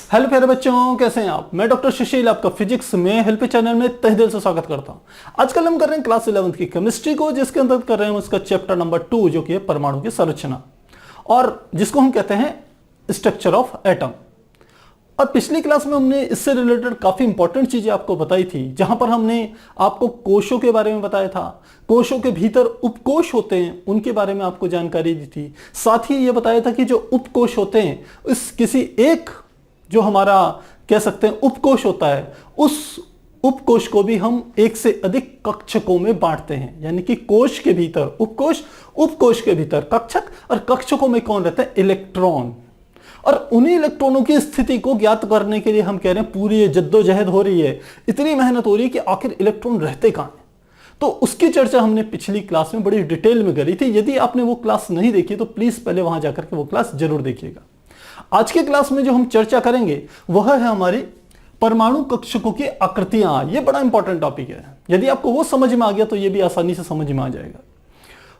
Hello प्यारे बच्चों, कैसे हैं आप। मैं डॉक्टर सुशील आपका फिजिक्स में हेल्प चैनल में तहे दिल से स्वागत करता हूं। आजकल हम कर रहे हैं क्लास 11 की केमिस्ट्री को, जिसके अंदर कर रहे हैं उसका चैप्टर नंबर 2 जो कि है परमाणु की संरचना, और जिसको हम कहते हैं स्ट्रक्चर ऑफ एटम। और पिछली क्लास में हमने इससे रिलेटेड काफी इंपॉर्टेंट चीजें आपको बताई थी, जहां पर हमने आपको कोशों के बारे में बताया था। कोशों के भीतर उपकोश होते हैं, उनके बारे में आपको जानकारी दी थी। साथ ही ये बताया था कि जो उपकोश होते हैं, इस किसी एक जो हमारा कह सकते हैं उपकोश होता है, उस उपकोश को भी हम एक से अधिक कक्षकों में बांटते हैं। यानी कि कोश के भीतर उपकोश, उपकोश के भीतर कक्षक, और कक्षकों में कौन रहते हैं? इलेक्ट्रॉन। और उन्हीं इलेक्ट्रॉनों की स्थिति को ज्ञात करने के लिए हम कह रहे हैं पूरी ये जद्दोजहद हो रही है, इतनी मेहनत हो रही है कि आखिर इलेक्ट्रॉन रहते कहां हैं। तो उसकी चर्चा हमने पिछली क्लास में बड़ी डिटेल में करी थी। यदि आपने वो क्लास नहीं देखी तो प्लीज पहले वहां जाकर के वो क्लास जरूर देखिएगा। आज के क्लास में जो हम चर्चा करेंगे वह है हमारी परमाणु कक्षकों की आकृतियां। ये बड़ा इंपॉर्टेंट टॉपिक है। यदि आपको वो समझ में आ गया तो ये भी आसानी से समझ में आ जाएगा।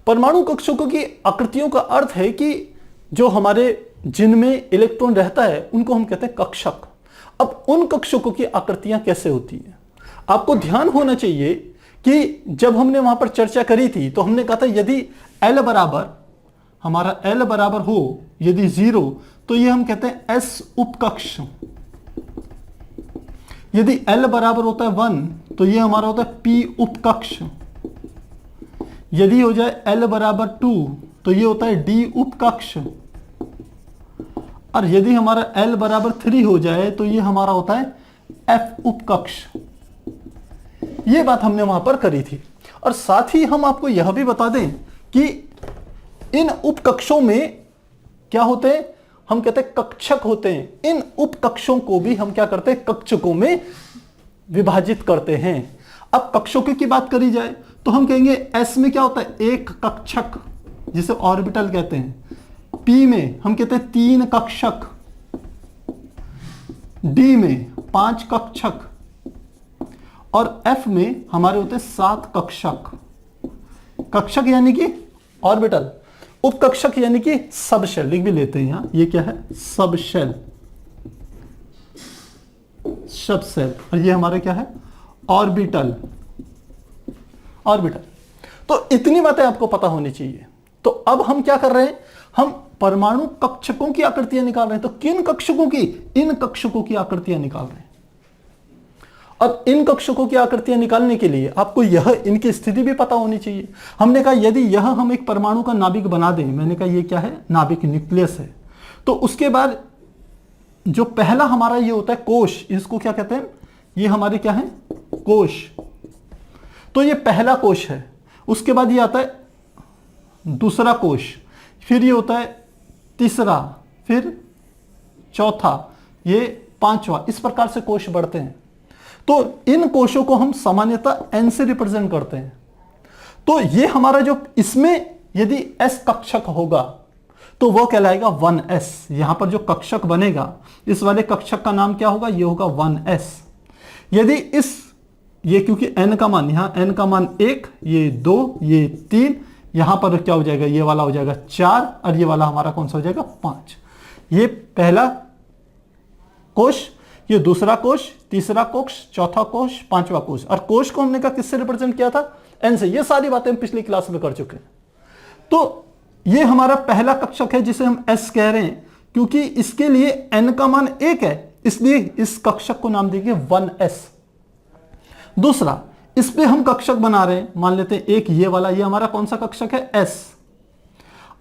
परमाणु कक्षकों की आकृतियों का अर्थ है कि जो हमारे जिनमें इलेक्ट्रॉन रहता है उनको हम कहते हैं कक्षक। अब उन कक्षकों की आकृतियां कैसे होती हैं, आपको ध्यान होना चाहिए कि जब हमने वहां पर चर्चा करी थी तो हमने कहा था यदि L बराबर हमारा L बराबर हो, यदि 0, तो ये हम कहते हैं S उपकक्ष। यदि L बराबर होता है 1 तो ये हमारा होता है P उपकक्ष। यदि हो जाए L बराबर 2 तो ये होता है D उपकक्ष। और यदि हमारा L बराबर 3 हो जाए तो ये हमारा होता है F उपकक्ष। ये बात हमने वहां पर करी थी। और साथ ही हम आपको यह भी बता दें कि इन उपकक्षों में क्या होते हैं? हम कहते हैं कक्षक होते हैं। इन उपकक्षों को भी हम क्या करते हैं? कक्षकों में विभाजित करते हैं। अब कक्षकों की बात करी जाए तो हम कहेंगे S में क्या होता है? एक कक्षक, जिसे ऑर्बिटल कहते हैं। P में हम कहते हैं 3 कक्षक, D में 5 कक्षक, और F में हमारे होते हैं 7 कक्षक। कक्षक यानी कि ऑर्बिटल, उपकक्षक यानी कि सब शेल। लिख भी लेते हैं यहां, ये क्या है? सब शेल, सब शेल। और ये हमारे क्या है? Orbital, orbital. तो इतनी बातें आपको पता होनी चाहिए। तो अब हम क्या कर रहे हैं? हम परमाणु कक्षकों की आकृतियां निकाल रहे हैं। तो किन कक्षकों की? इन कक्षकों की आकृतियां निकाल रहे हैं। अब इन कक्षकों की आकृतियां निकालने के लिए आपको यह इनकी स्थिति भी पता होनी चाहिए। हमने कहा यदि यह हम एक परमाणु का नाभिक बना दें, मैंने कहा ये क्या है? नाभिक, न्यूक्लियस है। तो उसके बाद जो पहला हमारा ये होता है कोश, इसको क्या कहते हैं? ये हमारे क्या है? कोश। तो ये पहला कोश है। उसके बाद ये आता है दूसरा कोश, फिर ये होता है तीसरा, फिर चौथा, ये 5वां। इस प्रकार से कोश बढ़ते हैं। तो इन कोशों को हम सामान्यतः N से रिप्रेजेंट करते हैं। तो ये हमारा जो इसमें यदि S कक्षक होगा तो वो कहलाएगा 1s। यहां पर जो कक्षक बनेगा, इस वाले कक्षक का नाम क्या होगा? ये होगा 1s। यदि इस ये क्योंकि n का मान, यहां n का मान 1, ये 2, ये 3, यहां पर क्या हो जाएगा? ये वाला हो जाएगा 4, और ये वाला हमारा कौन सा हो जाएगा? 5। ये पहला कोश, ये दूसरा कोश, तीसरा कोश, चौथा कोश, 5वां कोश। और कोश को हमने कहा किससे रिप्रेजेंट किया था? N से। ये सारी बातें हम पिछली क्लास में कर चुके हैं। तो ये हमारा पहला कक्षक है जिसे हम S कह रहे हैं, क्योंकि इसके लिए N का मान 1 है, इसलिए इस कक्षक को नाम देंगे 1s। दूसरा, इस पे हम कक्षक बना रहे हैं, मान लेते हैं एक ये वाला, ये हमारा कौन सा कक्षक है? S।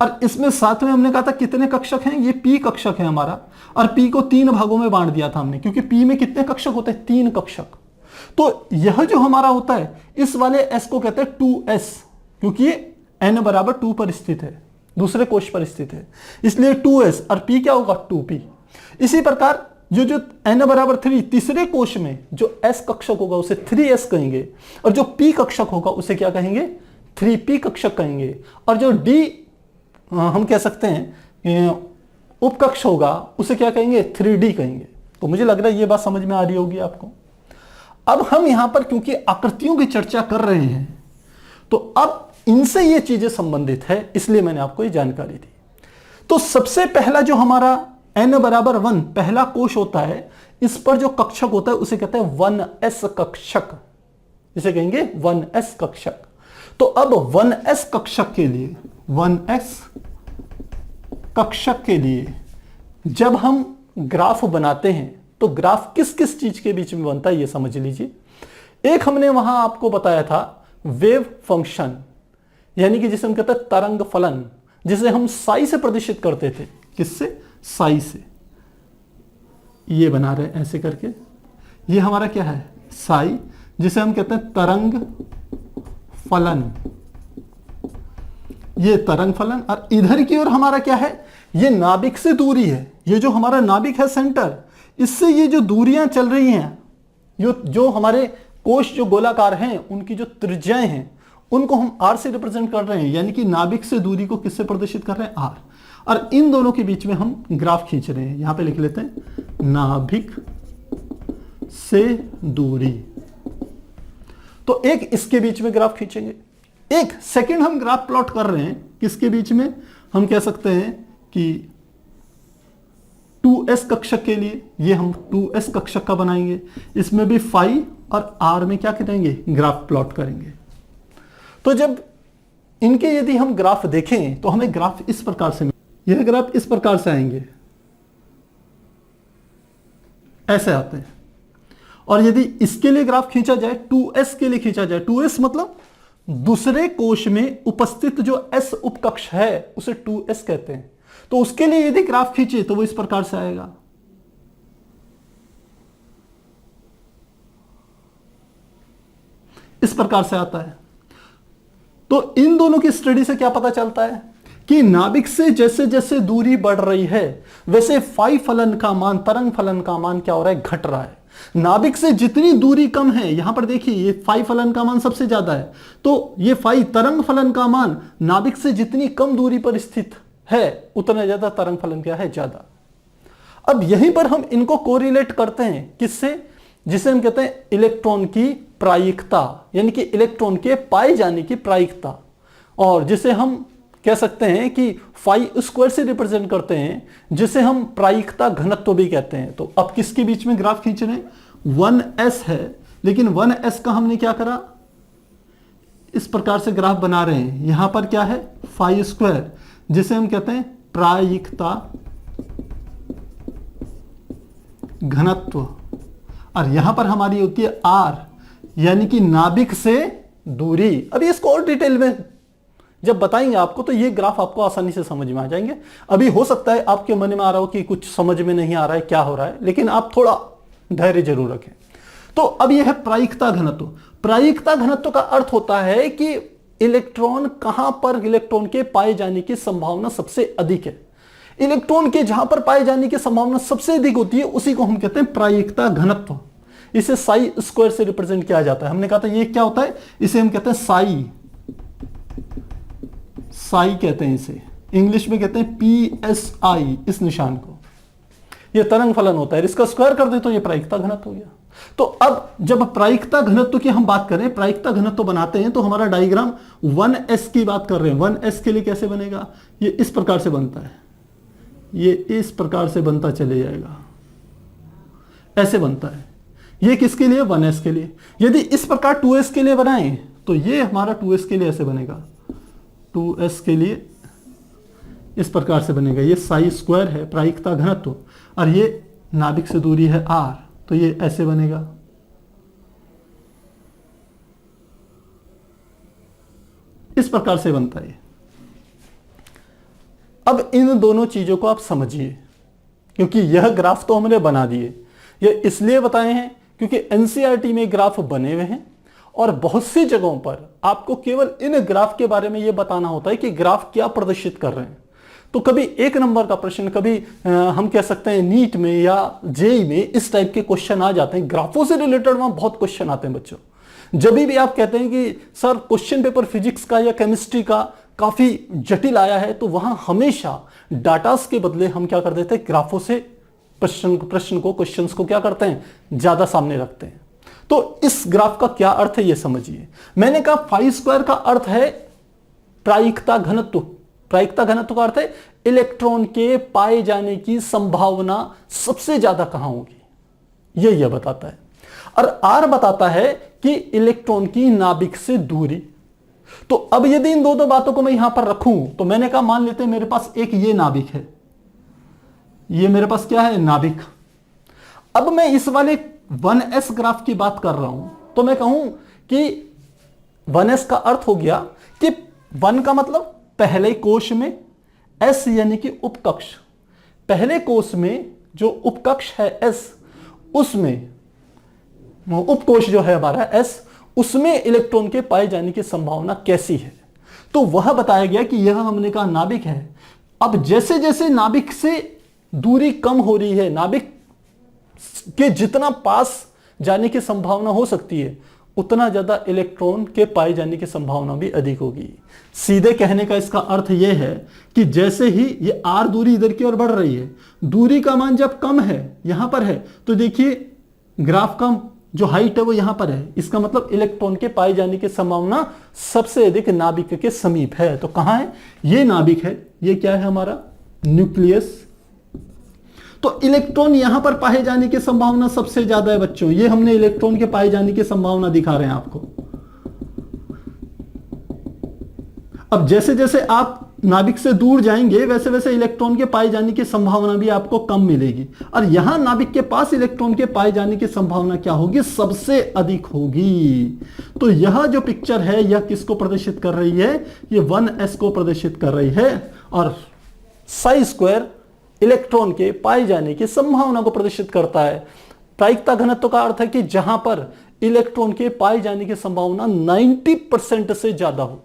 और इसमें साथ में हमने कहा था कितने कक्षक हैं? ये P कक्षक है हमारा। और P को 3 भागों में बांट दिया था हमने, क्योंकि P में कितने कक्षक होते हैं? 3 कक्षक। तो यह जो हमारा होता है, इस वाले S को कहते हैं 2s, क्योंकि ये N बराबर 2 पर स्थित है, दूसरे कोश पर स्थित है, इसलिए 2s। और P क्या होगा? 2p। इसी प्रकार जो N बराबर 3, तीसरे कोश में जो S कक्षक होगा उसे 3s कहेंगे, और जो P कक्षक होगा उसे क्या कहेंगे? 3p कक्षक कहेंगे। और जो D हम कह सकते हैं उपकक्ष होगा उसे क्या कहेंगे? 3d कहेंगे। तो मुझे लग रहा है ये बात समझ में आ रही होगी आपको। अब हम यहां पर क्योंकि आकृतियों की चर्चा कर रहे हैं, तो अब इनसे ये चीजें संबंधित है, इसलिए मैंने आपको ये जानकारी दी। तो सबसे पहला जो हमारा n बराबर 1 पहला कोश होता है, इस पर जो कक्षक होता है उसे कहते हैं 1s कक्षक, इसे कहेंगे 1s कक्षक। तो अब 1s कक्षक के लिए, 1s कक्षक के लिए जब हम ग्राफ बनाते हैं तो ग्राफ किस किस चीज के बीच में बनता है ये समझ लीजिए। एक हमने वहां आपको बताया था वेव फंक्शन, यानी कि जिसे हम कहते हैं तरंग फलन, जिसे हम साई से प्रदर्शित करते थे। किससे? साई से। ये बना रहे हैं ऐसे करके, ये हमारा क्या है? साई, जिसे हम कहते हैं तरंग फलन। ये तरंग फलन, और इधर की ओर हमारा क्या है? ये नाभिक से दूरी है। ये जो हमारा नाभिक है सेंटर, इससे ये जो दूरियां चल रही हैं, जो हमारे कोश जो गोलाकार हैं उनकी जो त्रिज्याएं हैं उनको हम r से रिप्रेजेंट कर रहे हैं, यानी कि नाभिक से दूरी को किससे प्रदर्शित कर रहे हैं? r। और इन दोनों के बीच में हम ग्राफ खींच रहे हैं। यहां पे लिख लेते हैं नाभिक से दूरी। तो एक इसके बीच में ग्राफ खींचेंगे, एक सेकंड हम ग्राफ प्लॉट कर रहे हैं किसके बीच में? हम कह सकते हैं कि 2s कक्षक के लिए, ये हम 2s कक्षक का बनाएंगे, इसमें भी फाई और r में क्या करेंगे? ग्राफ प्लॉट करेंगे। तो जब इनके यदि हम ग्राफ देखें तो हमें ग्राफ इस प्रकार से, यह ग्राफ इस प्रकार से आएंगे, ऐसे आते हैं। और यदि इसके लिए ग्राफ खींचा जाए, 2s के लिए खींचा जाए, 2s मतलब दूसरे कोश में उपस्थित जो s उपकक्ष है उसे 2s कहते हैं। तो उसके लिए यदि ग्राफ खींचे तो वो इस प्रकार से आएगा। इस प्रकार से आता है। तो इन दोनों की स्टडी से क्या पता चलता है कि नाभिक से जैसे जैसे दूरी बढ़ रही है वैसे फाई फलन का मान, तरंग फलन का मान क्या हो रहा है? घट रहा है। नाभिक से जितनी दूरी कम है, यहां पर देखिए ये फाई फलन का मान सबसे ज्यादा है, तो ये फाई तरंग फलन का मान नाभिक से जितनी कम दूरी पर स्थित है उतना ज्यादा तरंग फलन क्या है? ज्यादा। अब यहीं पर हम इनको कोरिलेट करते हैं किससे? जिसे हम कहते हैं इलेक्ट्रॉन की प्रायिकता, यानी कि इलेक्ट्रॉन के पाए जाने की प्रायिकता, और जिसे हम कह सकते हैं कि फाई स्क्वायर से रिप्रेजेंट करते हैं, जिसे हम प्रायिकता घनत्व भी कहते हैं। तो अब किसके बीच में ग्राफ खींच रहे हैं? 1s है, लेकिन 1s का हमने क्या करा? इस प्रकार से ग्राफ बना रहे हैं। यहां पर क्या है? फाई स्क्वायर, जिसे हम कहते हैं प्रायिकता घनत्व, और यहां पर हमारी होती है r, यानी कि नाभिक से दूरी। अभी इसको और डिटेल में जब बताएंगे आपको तो ये ग्राफ आपको आसानी से समझ में आ जाएंगे। अभी हो सकता है आपके मन में आ रहा हो कि कुछ समझ में नहीं आ रहा है, क्या हो रहा है, लेकिन आप थोड़ा धैर्य जरूर रखें। तो अब यह है प्रायिकता घनत्व। प्रायिकता घनत्व का अर्थ होता है कि इलेक्ट्रॉन कहां पर इलेक्ट्रॉन के पाए जाने की संभावना सबसे अधिक है। इलेक्ट्रॉन के जहां पर पाए जाने की संभावना सबसे अधिक होती है उसी को हम कहते हैं प्रायिकता घनत्व। इसे साई स्क्वायर से रिप्रेजेंट किया जाता है। हमने कहा था ये क्या होता है? इसे हम कहते हैं साई, साई कहते हैं इसे, इंग्लिश में कहते हैं PSI, इस निशान को। ये तरंग फलन होता है, इसका स्क्वायर कर दे तो ये प्रायिकता घनत्व हो गया। तो अब जब प्रायिकता घनत्व की हम बात करें, प्रायिकता घनत्व बनाते हैं तो हमारा डायग्राम 1s की बात कर रहे हैं। 1s के लिए कैसे बनेगा? ये इस प्रकार से बनता है, ये इस प्रकार से बनता चले जाएगा, ऐसे बनता है। ये किसके लिए? 1s के लिए। यदि इस प्रकार 2s के लिए बनाएं तो ये हमारा 2s के लिए ऐसे बनेगा, 2s के लिए इस प्रकार से बनेगा। ये साई स्क्वायर है प्रायिकता घनत्व, और ये नाभिक से दूरी है r, तो ये ऐसे बनेगा। इस प्रकार से बनता है। अब इन दोनों चीजों को आप समझिए, क्योंकि यह ग्राफ तो हमने बना दिए। यह इसलिए बताए हैं क्योंकि एनसीईआरटी में ग्राफ बने हुए हैं और बहुत सी जगहों पर आपको केवल इन ग्राफ के बारे में यह बताना होता है कि ग्राफ क्या प्रदर्शित कर रहे हैं। तो कभी 1 नंबर का प्रश्न, कभी हम कह सकते हैं नीट में या जेई में इस टाइप के क्वेश्चन आ जाते हैं। ग्राफों से रिलेटेड वहां बहुत क्वेश्चन आते हैं बच्चों। जब भी आप कहते हैं कि सर क्वेश्चन पेपर फिजिक्स का या केमिस्ट्री का काफी जटिल आया है, तो वहां हमेशा डाटास के बदले हम क्या कर देते हैं? ग्राफों से क्वेश्चंस को क्या करते हैं? ज्यादा सामने रखते हैं। तो इस ग्राफ का क्या अर्थ है ये समझिए। मैंने कहा फाई स्क्वायर का अर्थ है प्रायिकता घनत्व। प्रायिकता घनत्व का अर्थ है इलेक्ट्रॉन के पाए जाने की संभावना सबसे ज्यादा कहां होगी, यह बताता है। और आर बताता है कि इलेक्ट्रॉन की नाभिक से दूरी। तो अब यदि इन दो बातों को मैं यहां पर रखूं, तो मैंने कहा मान लेते हैं मेरे पास एक ये नाभिक है, ये मेरे पास क्या है, नाभिक। अब मैं इस वाले 1s ग्राफ की बात कर रहा हूं, तो मैं कहूं कि 1s का अर्थ हो गया कि 1 का मतलब पहले कोश में, s यानी कि उपकक्ष, पहले कोश में जो उपकक्ष है s, उसमें उपकोश जो है हमारा s, उसमें इलेक्ट्रॉन के पाए जाने की संभावना कैसी है। तो वह बताया गया कि यह हमने कहा नाभिक है। अब जैसे जैसे नाभिक से दूरी कम हो रही है, नाभिक के जितना पास जाने की संभावना हो सकती है, उतना ज्यादा इलेक्ट्रॉन के पाए जाने की संभावना भी अधिक होगी। सीधे कहने का इसका अर्थ यह है कि जैसे ही ये r दूरी इधर की ओर बढ़ रही है, दूरी का मान जब कम है, यहां पर है, तो देखिए ग्राफ का जो हाइट है वो यहां पर है, इसका मतलब इलेक्ट्रॉन के पाए जाने की संभावना सबसे अधिक नाभिक के समीप है। तो कहां है, ये नाभिक है, ये क्या है हमारा न्यूक्लियस। तो इलेक्ट्रॉन यहां पर पाए जाने की संभावना सबसे ज्यादा है बच्चों, ये हमने इलेक्ट्रॉन के पाए जाने की संभावना दिखा रहे हैं आपको। अब जैसे जैसे आप नाभिक से दूर जाएंगे, वैसे वैसे इलेक्ट्रॉन के पाए जाने की संभावना भी आपको कम मिलेगी, और यहां नाभिक के पास इलेक्ट्रॉन के पाए जाने की संभावना क्या होगी, सबसे अधिक होगी। तो यह जो पिक्चर है यह किसको प्रदर्शित कर रही है, ये 1s को प्रदर्शित कर रही है, और साई स्क्वायर इलेक्ट्रॉन के पाए जाने की संभावना को प्रदर्शित करता है। प्रायिकता घनत्व का अर्थ है कि जहां पर इलेक्ट्रॉन के पाए जाने की संभावना 90% से ज्यादा हो।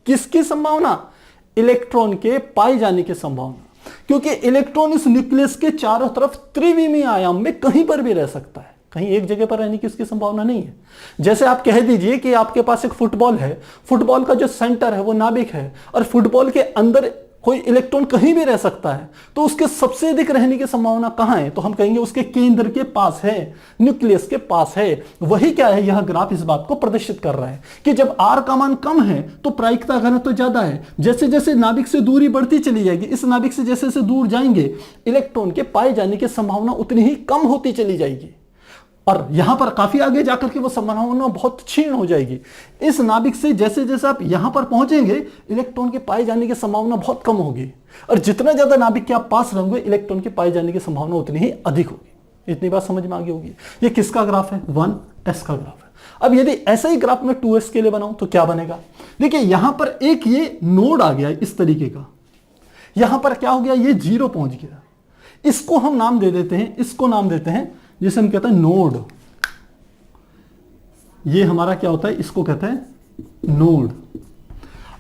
किसकी संभावना, इलेक्ट्रॉन के पाए जाने की संभावना, क्योंकि इलेक्ट्रॉन इस न्यूक्लियस के चारों तरफ त्रिविमीय आयाम में कहीं पर भी रह सकता है, कहीं एक जगह पर रहने की इसकी संभावना नहीं है। जैसे आप कह दीजिए कि आपके पास एक फुटबॉल है, फुटबॉल का जो सेंटर है वो नाभिक है, और फुटबॉल के अंदर कोई इलेक्ट्रॉन कहीं भी रह सकता है, तो उसके सबसे अधिक रहने की संभावना कहां है, तो हम कहेंगे उसके केंद्र के पास है, न्यूक्लियस के पास है। वही क्या है, यह ग्राफ इस बात को प्रदर्शित कर रहा है कि जब r का मान कम है तो प्रायिकता घनत्व तो ज्यादा है। जैसे जैसे नाभिक से दूरी बढ़ती चली जाएगी, इस नाभिक से जैसे जैसे दूर जाएंगे, इलेक्ट्रॉन के पाए जाने की संभावना उतनी ही कम होती चली जाएगी, और यहां पर काफी आगे जाकर के वो संभावना बहुत क्षीण हो जाएगी। इस नाभिक से जैसे जैसे आप यहां पर पहुंचेंगे, इलेक्ट्रॉन के पाए जाने की संभावना बहुत कम होगी, और जितना ज्यादा नाभिक के आप पास रहेंगे, इलेक्ट्रॉन के पाए जाने की संभावना उतनी ही अधिक होगी। इतनी बात समझ में आ गई होगी। ये किसका ग्राफ है, 1s का ग्राफ है। अब यदि ऐसा ही ग्राफ में 2s के लिए बनाऊं तो क्या बनेगा, देखिए यहां पर एक ये नोड आ गया इस तरीके का, यहां पर क्या हो गया, ये 0 पहुंच गया। इसको हम नाम दे देते हैं, इसको नाम देते हैं जिसे हम कहते हैं नोड। ये हमारा क्या होता है, इसको कहते हैं नोड।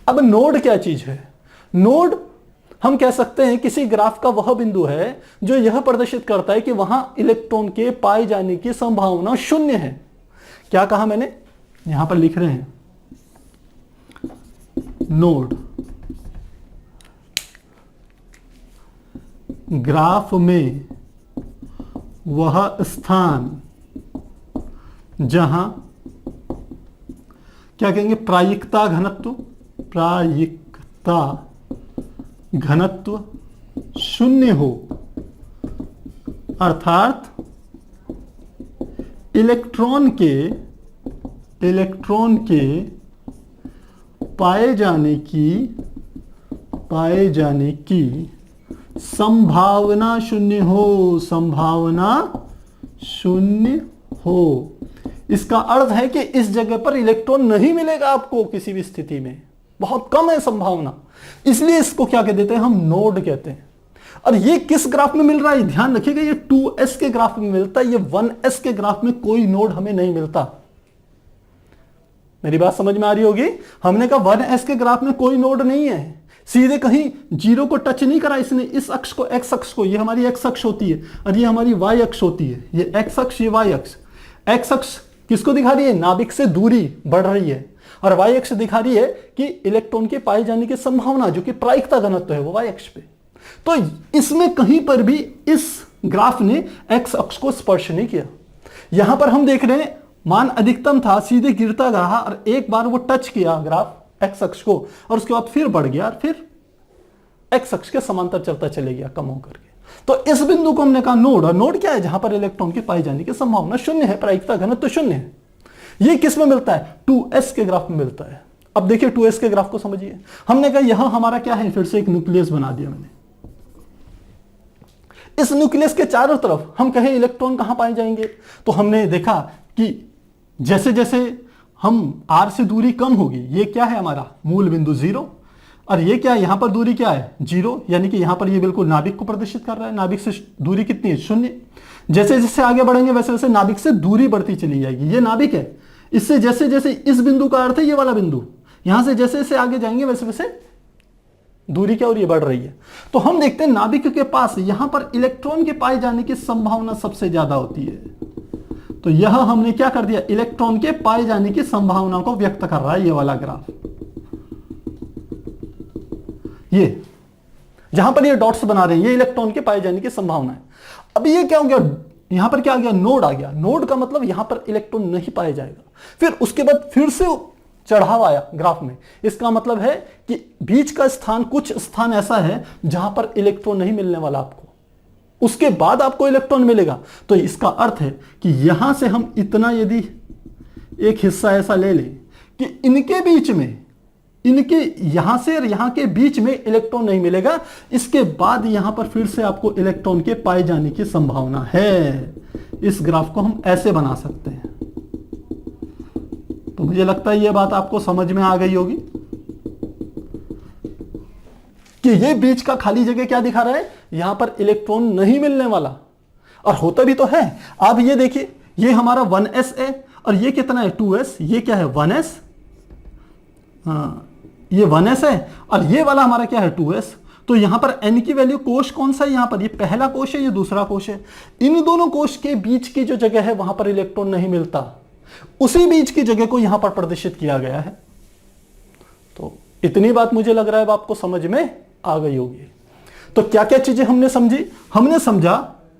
अब नोड क्या चीज है, नोड हम कह सकते हैं किसी ग्राफ का वह बिंदु है जो यह प्रदर्शित करता है कि वहां इलेक्ट्रॉन के पाए जाने की संभावना 0 है। क्या कहा मैंने, यहां पर लिख रहे हैं नोड। ग्राफ में वह स्थान जहां क्या कहेंगे, प्रायिकता घनत्व, प्रायिकता घनत्व 0 हो, अर्थात इलेक्ट्रॉन के पाए जाने की संभावना 0 हो, संभावना 0 हो। इसका अर्थ है कि इस जगह पर इलेक्ट्रॉन नहीं मिलेगा आपको किसी भी स्थिति में, बहुत कम है संभावना, इसलिए इसको क्या कह देते हैं, हम नोड कहते हैं। और ये किस ग्राफ में मिल रहा है, ध्यान रखिएगा, ये 2s के ग्राफ में मिलता है, ये 1s के ग्राफ में कोई नोड हमें नहीं मिलता। मेरी बात समझ में आ रही होगी, हमने कहा 1s के ग्राफ में कोई नोड नहीं है, सीधे कहीं 0 को टच नहीं करा इसने, इस अक्ष को, x अक्ष को, ये हमारी x अक्ष होती है और ये हमारी y अक्ष होती है, ये x अक्ष, ये y अक्ष। x अक्ष किसको दिखा रही है, नाभिक से दूरी बढ़ रही है, और y अक्ष दिखा रही है कि इलेक्ट्रॉन के पाए जाने की संभावना जो कि प्रायिकता घनत्व है वो y अक्ष पे। तो इसमें कहीं पर भी इस ग्राफ ने x अक्ष को स्पर्श नहीं किया। यहां पर हम देख रहे हैं मान अधिकतम था, सीधे गिरता रहा, और एक बार वो टच किया ग्राफ x अक्ष को, और उसके बाद फिर बढ़ गया और फिर एक्स अक्ष के समांतर चलता चले गया कम होकर के। तो इस बिंदु को हमने कहा नोड, और नोड क्या है? जहां पर इलेक्ट्रॉन के पाए जाने की संभावना शून्य है, प्रायिकता घनत्व तो शून्य है। ये किस में मिलता है? 2s के ग्राफ में मिलता है। अब देखिए 2s के ग्राफ को समझिए। हमने कहा यहां हमारा क्या है, फिर से एक न्यूक्लियस बना दिया मैंने। इस न्यूक्लियस के चारों तरफ हम कहें इलेक्ट्रॉन कहां पाए जाएंगे, तो हमने देखा कि जैसे जैसे हम r से दूरी कम होगी, ये क्या है हमारा मूल बिंदु 0, और ये क्या है, यहां पर दूरी क्या है 0, यानी कि यहां पर ये बिल्कुल नाभिक को प्रदर्शित कर रहा है। नाभिक से दूरी कितनी है? 0। जैसे जैसे आगे बढ़ेंगे वैसे वैसे नाभिक से दूरी बढ़ती चली जाएगी। ये नाभिक है, इससे जैसे जैसे इस बिंदु का अर्थ है ये वाला बिंदु, यहां से जैसे जैसे आगे जाएंगे वैसे वैसे दूरी क्या हो रही है? बढ़ रही है। तो हम देखते हैं नाभिक के पास यहां पर इलेक्ट्रॉन के पाए जाने की संभावना सबसे ज्यादा होती है। तो यह हमने क्या कर दिया, इलेक्ट्रॉन के पाए जाने की संभावना को व्यक्त कर रहा है ये वाला ग्राफ। ये जहां पर ये डॉट्स बना रहे हैं ये इलेक्ट्रॉन के पाए जाने की संभावना है। अब ये क्या हो गया, यहां पर क्या आ गया? नोड आ गया। नोड का मतलब यहां पर इलेक्ट्रॉन नहीं पाया जाएगा। फिर उसके बाद फिर से चढ़ाव आया ग्राफ में। इसका मतलब है कि बीच का स्थान, कुछ स्थान ऐसा है जहां पर इलेक्ट्रॉन नहीं मिलने वाला आपको, उसके बाद आपको इलेक्ट्रॉन मिलेगा। तो इसका अर्थ है कि यहां से हम इतना यदि एक हिस्सा ऐसा ले लें कि इनके बीच में, इनके यहां से और यहां के बीच में इलेक्ट्रॉन नहीं मिलेगा, इसके बाद यहां पर फिर से आपको इलेक्ट्रॉन के पाए जाने की संभावना है। इस ग्राफ को हम ऐसे बना सकते हैं। तो मुझे लगता है यह बात आपको समझ में आ गई होगी कि ये बीच का खाली जगह क्या दिखा रहा है, यहां पर इलेक्ट्रॉन नहीं मिलने वाला, और होता भी तो है। आप ये देखिए, ये हमारा 1s है और ये कितना है 2s, ये क्या है 1s, ये 1s है, और ये वाला हमारा क्या है 2s। तो यहां पर n की वैल्यू, कोश कौन सा है यहां पर, ये पहला कोश है, ये दूसरा कोश है। इन दोनों कोश के बीच की जो जगह है वहां पर इलेक्ट्रॉन नहीं मिलता, उसी बीच की जगह को यहां पर प्रदर्शित किया गया है। तो इतनी बात मुझे लग रहा है अब आपको समझ में आ गई होगी। तो क्या क्या चीजें हमने समझी? हमने समझा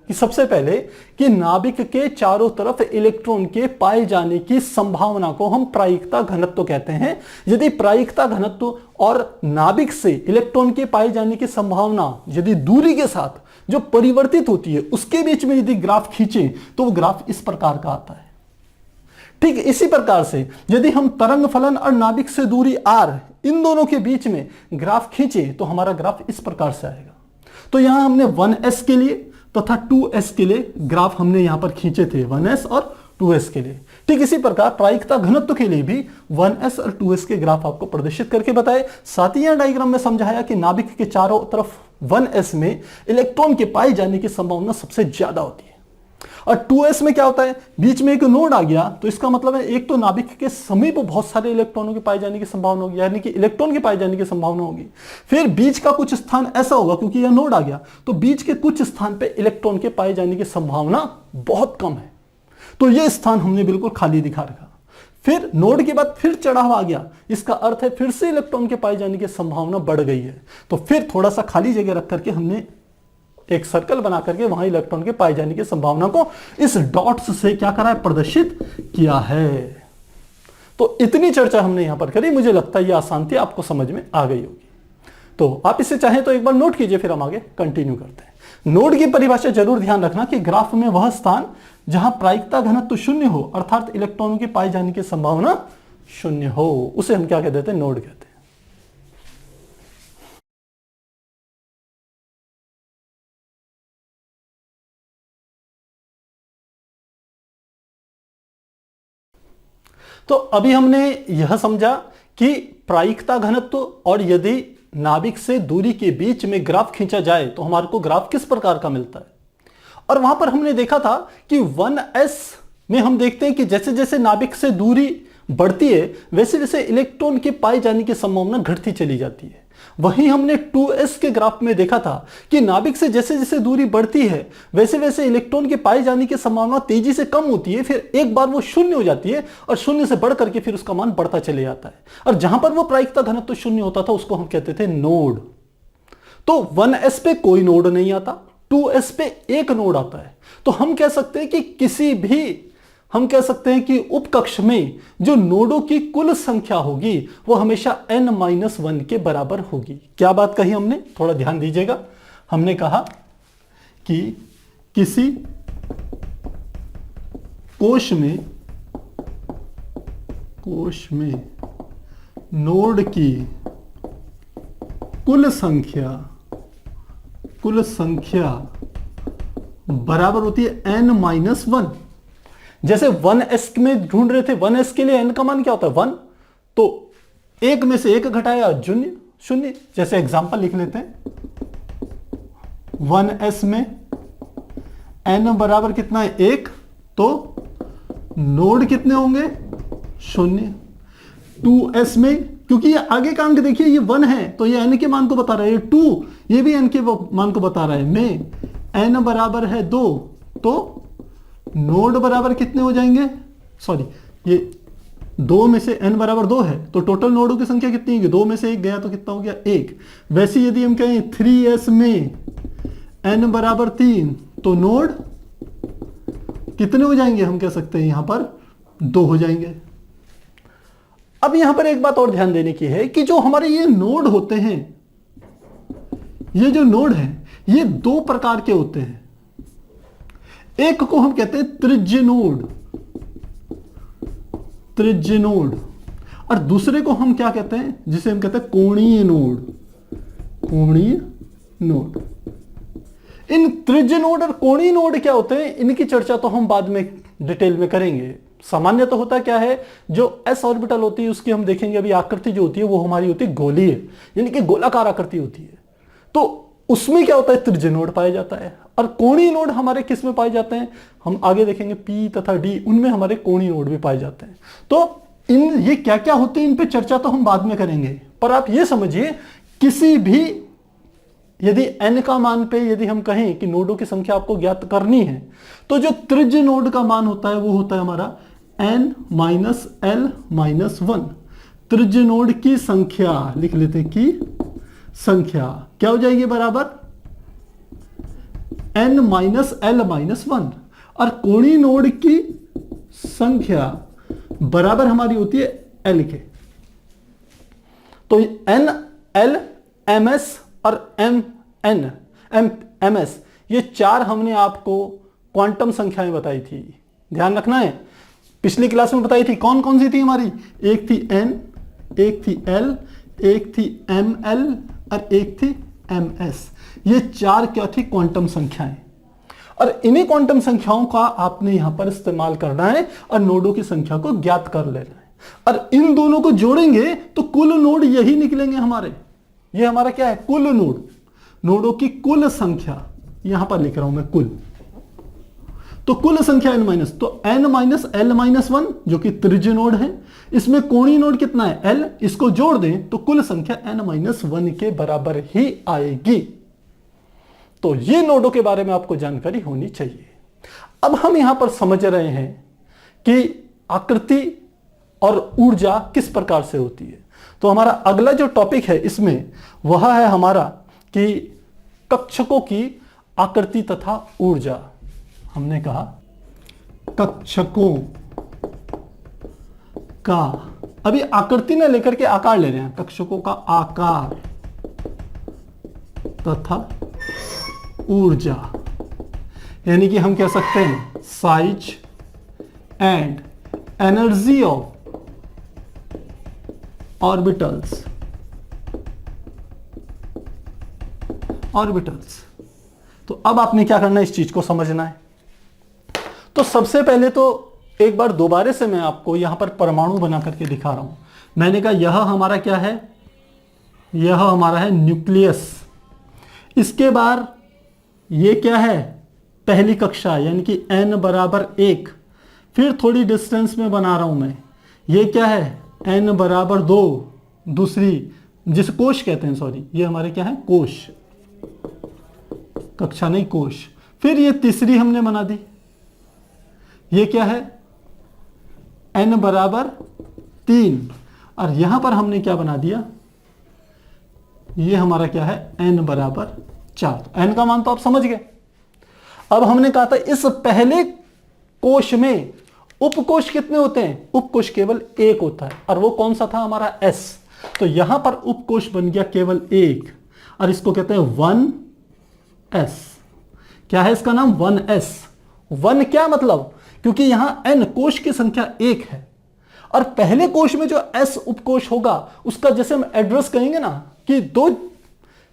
कि सबसे पहले कि नाभिक के चारों तरफ इलेक्ट्रॉन के पाए जाने की संभावना को हम प्रायिकता घनत्व कहते हैं। यदि प्रायिकता घनत्व और नाभिक से इलेक्ट्रॉन के पाए जाने की संभावना यदि दूरी के साथ जो परिवर्तित होती है उसके बीच में यदि ग्राफ खींचें तो वो ग्राफ इस प्रकार का आता है। ठीक इसी प्रकार से यदि हम तरंग फलन और नाभिक से दूरी r, इन दोनों के बीच में ग्राफ खींचे तो हमारा ग्राफ इस प्रकार से आएगा। तो यहां हमने 1s के लिए तथा 2s के लिए ग्राफ हमने यहां पर खींचे थे, 1s और 2s के लिए। ठीक इसी प्रकार प्रायिकता घनत्व के लिए भी 1s और 2s के ग्राफ आपको प्रदर्शित करके बताए। साथ ही यहां डायग्राम में समझाया कि नाभिक के चारों तरफ 1s में इलेक्ट्रॉन के पाए जाने की संभावना सबसे ज्यादा होती है, और 2s में क्या होता है, बीच में एक नोड आ गया तो इसका मतलब है एक तो नाभिक के समीप बहुत सारे इलेक्ट्रॉनों के पाए जाने की संभावना होगी, यानी कि इलेक्ट्रॉन के पाए जाने की संभावना होगी। फिर बीच का कुछ स्थान ऐसा होगा, क्योंकि यह नोड आ गया तो बीच के कुछ स्थान पे इलेक्ट्रॉन के पाए जाने की संभावना बहुत कम है। तो यह स्थान हमने बिल्कुल खाली दिखा रखा। फिर नोड के बाद फिर चढ़ाव आ गया, इसका अर्थ है फिर से इलेक्ट्रॉन के पाए जाने की संभावना बढ़ गई है। तो फिर थोड़ा सा खाली जगह रख करके हमने एक सर्कल बना करके वहां इलेक्ट्रॉन के पाए जाने की संभावना को इस डॉट्स से क्या करा है, प्रदर्शित किया है। तो इतनी चर्चा हमने यहां पर करी। मुझे लगता है ये आसान थी, आपको समझ में आ गई होगी। तो आप इसे चाहें तो एक बार नोट कीजिए, फिर हम आगे कंटिन्यू करते हैं। नोड की परिभाषा जरूर ध्यान रखना कि ग्राफ में वह स्थान जहां प्रायिकता घनत्व शून्य हो, अर्थात इलेक्ट्रॉनों के पाए जाने की संभावना शून्य हो, उसे हम क्या कह देते हैं, नोड कहते हैं। तो अभी हमने यह समझा कि प्रायिकता घनत्व और यदि नाभिक से दूरी के बीच में ग्राफ खींचा जाए तो हमारे को ग्राफ किस प्रकार का मिलता है। और वहां पर हमने देखा था कि 1s में हम देखते हैं कि जैसे जैसे नाभिक से दूरी बढ़ती है वैसे वैसे इलेक्ट्रॉन के पाए जाने की संभावना घटती चली जाती है। वहीं हमने 2s के ग्राफ में देखा था कि नाभिक से जैसे जैसे दूरी बढ़ती है वैसे वैसे इलेक्ट्रॉन के पाए जाने की संभावना तेजी से कम होती है, फिर एक बार वो शून्य हो जाती है और शून्य से बढ़ करके फिर उसका मान बढ़ता चले जाता है। और जहां पर वो प्रायिकता घनत्व शून्य होता था उसको हम कहते थे नोड। तो 1s पे कोई नोड नहीं आता, 2s पे एक नोड आता है। तो हम कह सकते हैं कि किसी भी हम कह सकते हैं कि उपकक्ष में जो नोडों की कुल संख्या होगी वो हमेशा n-1 के बराबर होगी। क्या बात कही हमने, थोड़ा ध्यान दीजिएगा। हमने कहा कि किसी कोश में नोड की कुल संख्या बराबर होती है n-1। जैसे 1s में ढूंढ रहे थे, 1s के लिए n का मान क्या होता है 1, तो एक में से एक घटाया शून्य। जैसे एग्जांपल लिख लेते हैं, 1s में n बराबर कितना है 1, तो नोड कितने होंगे 0। 2s में, क्योंकि ये आगे का अंक देखिए ये 1 है तो ये n के मान को बता रहा है, ये 2 ये भी n के मान को बता रहा है, में n बराबर है 2, तो नोड बराबर कितने हो जाएंगे, सॉरी ये 2 में से n बराबर 2 है तो टोटल नोडों की संख्या कितनी होगी, 2 में से 1 गया तो कितना हो गया 1। वैसे यदि हम कहें 3s में n बराबर 3 तो नोड कितने हो जाएंगे, हम कह सकते हैं यहां पर 2 हो जाएंगे। अब यहां पर एक बात और ध्यान देने की है कि जो हमारे ये नोड होते हैं, ये जो नोड है ये 2 प्रकार के होते हैं। एक को हम कहते हैं त्रिज्य नोड, और दूसरे को हम क्या कहते हैं, जिसे हम कहते हैं कोणीय नोड। इन त्रिज्य नोड और कोणीय नोड क्या होते हैं, इनकी चर्चा तो हम बाद में डिटेल में करेंगे। सामान्य तो होता क्या है, जो s ऑर्बिटल होती है उसकी हम देखेंगे अभी आकृति जो होती है वो हमारी होती है गोलीय, यानी कि गोलाकार आकृति होती है, तो उसमें क्या होता है त्रिज्य नोड पाया जाता है। और कोणीय नोड हमारे किस में पाए जाते हैं, हम आगे देखेंगे P तथा D, उनमें हमारे कोणीय नोड भी पाए जाते हैं। तो इन ये क्या क्या होते हैं इन पे चर्चा तो हम बाद में करेंगे, पर आप ये समझिए किसी भी यदि n का मान पे यदि हम कहें कि नोडों की संख्या आपको ज्ञात करनी है तो जो त्रिज्य नोड का मान होता है वो होता है हमारा n-l-1। त्रिज्य नोड की संख्या लिख लेते हैं, की संख्या क्या हो जाएगी बराबर n-l-1, और कोणीय नोड की संख्या बराबर हमारी होती है l के। तो n, l, ms और ms ये 4 हमने आपको क्वांटम संख्याएं बताई थी, ध्यान रखना है। पिछली क्लास में बताई थी, कौन कौन सी थी हमारी, एक थी n, एक थी l, एक थी ml और एक थी ms। ये 4 क्या थी, क्वांटम संख्याएं, और इन्हीं क्वांटम संख्याओं का आपने यहां पर इस्तेमाल करना है और नोडों की संख्या को ज्ञात कर लेना है। और इन दोनों को जोड़ेंगे तो कुल नोड यही निकलेंगे हमारे। ये हमारा क्या है, कुल नोड, नोडों की कुल संख्या यहां पर लिख रहा हूं मैं कुल। तो कुल संख्या n-, तो n-l-1 जो कि त्रिज्य नोड है, इसमें कोणीय नोड कितना है l, इसको जोड़ दें तो कुल संख्या n-1 के बराबर ही आएगी। तो ये नोडों के बारे में आपको जानकारी होनी चाहिए। अब हम यहां पर समझ रहे हैं कि आकृति और ऊर्जा किस प्रकार से होती है। तो हमारा अगला जो टॉपिक है इसमें वह है हमारा कि कक्षकों की आकृति तथा ऊर्जा। हमने कहा कक्षकों का, अभी आकृति ने लेकर के आकार ले रहे हैं, कक्षकों का आकार तथा ऊर्जा, यानी कि हम कह सकते हैं size and energy of orbitals. तो अब आपने क्या करना है, इस चीज को समझना है। तो सबसे पहले तो एक बार दोबारा से मैं आपको यहां पर परमाणु बना करके दिखा रहा हूं। मैंने कहा यह हमारा क्या है, यह हमारा है न्यूक्लियस। इसके बाद ये क्या है, पहली कक्षा यानी कि n बराबर 1, फिर थोड़ी डिस्टेंस में बना रहा हूं मैं, ये क्या है n बराबर 2, दूसरी जिसे कोश कहते हैं, सॉरी ये हमारे क्या है कोश, कक्षा नहीं कोश। फिर ये तीसरी हमने बना दी, ये क्या है n बराबर 3, और यहां पर हमने क्या बना दिया, ये हमारा क्या है n बराबर 4। तो n का मान तो आप समझ गए। अब हमने कहा था इस पहले कोश में उपकोष कितने होते हैं? उपकोष केवल एक होता है, और वो कौन सा था? हमारा S। तो यहां पर उपकोष बन गया केवल एक, और इसको कहते हैं 1s। क्या है इसका नाम? 1s। 1 क्या मतलब? क्योंकि यहां n कोश की संख्या एक है, और पहले कोश में जो s उपकोष होगा उसका जैसे हम एड्रेस कहेंगे ना कि दो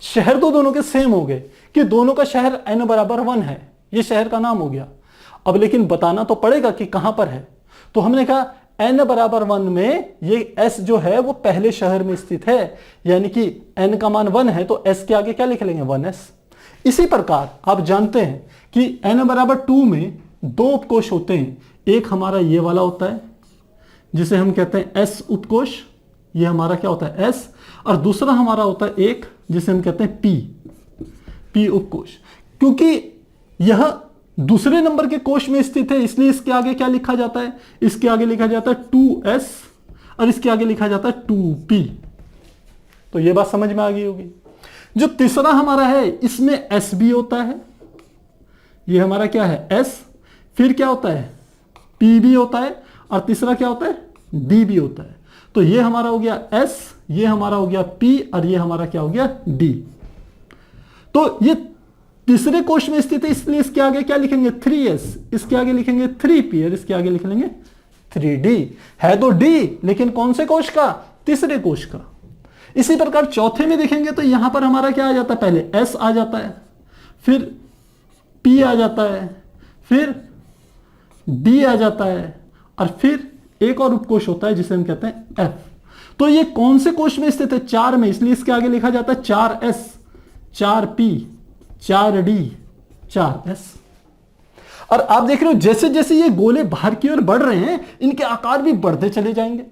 शहर तो दोनों के सेम हो गए, कि दोनों का शहर n बराबर 1 है, ये शहर का नाम हो गया। अब लेकिन बताना तो पड़ेगा कि कहां पर है। तो हमने कहा n बराबर 1 में ये s जो है वो पहले शहर में स्थित है, यानी कि n का मान 1 है तो s के आगे क्या लिख लेंगे? 1s। इसी प्रकार आप जानते हैं कि n बराबर 2 में दो उपकोष होते हैं। एक हमारा ये वाला होता है जिसे हम कहते हैं s उपकोष, ये हमारा क्या होता है? s। और दूसरा हमारा होता है एक जिसे हम कहते हैं p उपकोष। क्योंकि यह दूसरे नंबर के कोश में स्थित है इसलिए इसके आगे क्या लिखा जाता है? इसके आगे लिखा जाता है 2s, और इसके आगे लिखा जाता है 2p। तो ये बात समझ में आ गई होगी। जो तीसरा हमारा है इसमें s भी होता है, ये हमारा क्या है? s। फिर क्या होता है? p भी होता है, और तीसरा क्या होता है? d भी होता है। तो ये हमारा हो गया s, ये हमारा हो गया p, और ये हमारा क्या हो गया? d। तो ये तीसरे कोश में स्थित है इसलिए इसके आगे क्या लिखेंगे? 3s, इसके आगे लिखेंगे 3p, और इसके आगे लिख लेंगे 3d। है तो d, लेकिन कौन से कोश का? तीसरे कोश का। इसी प्रकार चौथे में देखेंगे तो यहां पर हमारा क्या आ जाता है? पहले s आ जाता है, फिर p आ जाता है, फिर d आ जाता है, और फिर एक और उपकोष होता है जिसे हम कहते हैं f। तो ये कौन से कोश में स्थित है? 4 में, इसलिए इसके आगे लिखा जाता है 4s, 4p, 4d, 4s। और आप देख रहे हो जैसे जैसे ये गोले बाहर की ओर बढ़ रहे हैं इनके आकार भी बढ़ते चले जाएंगे।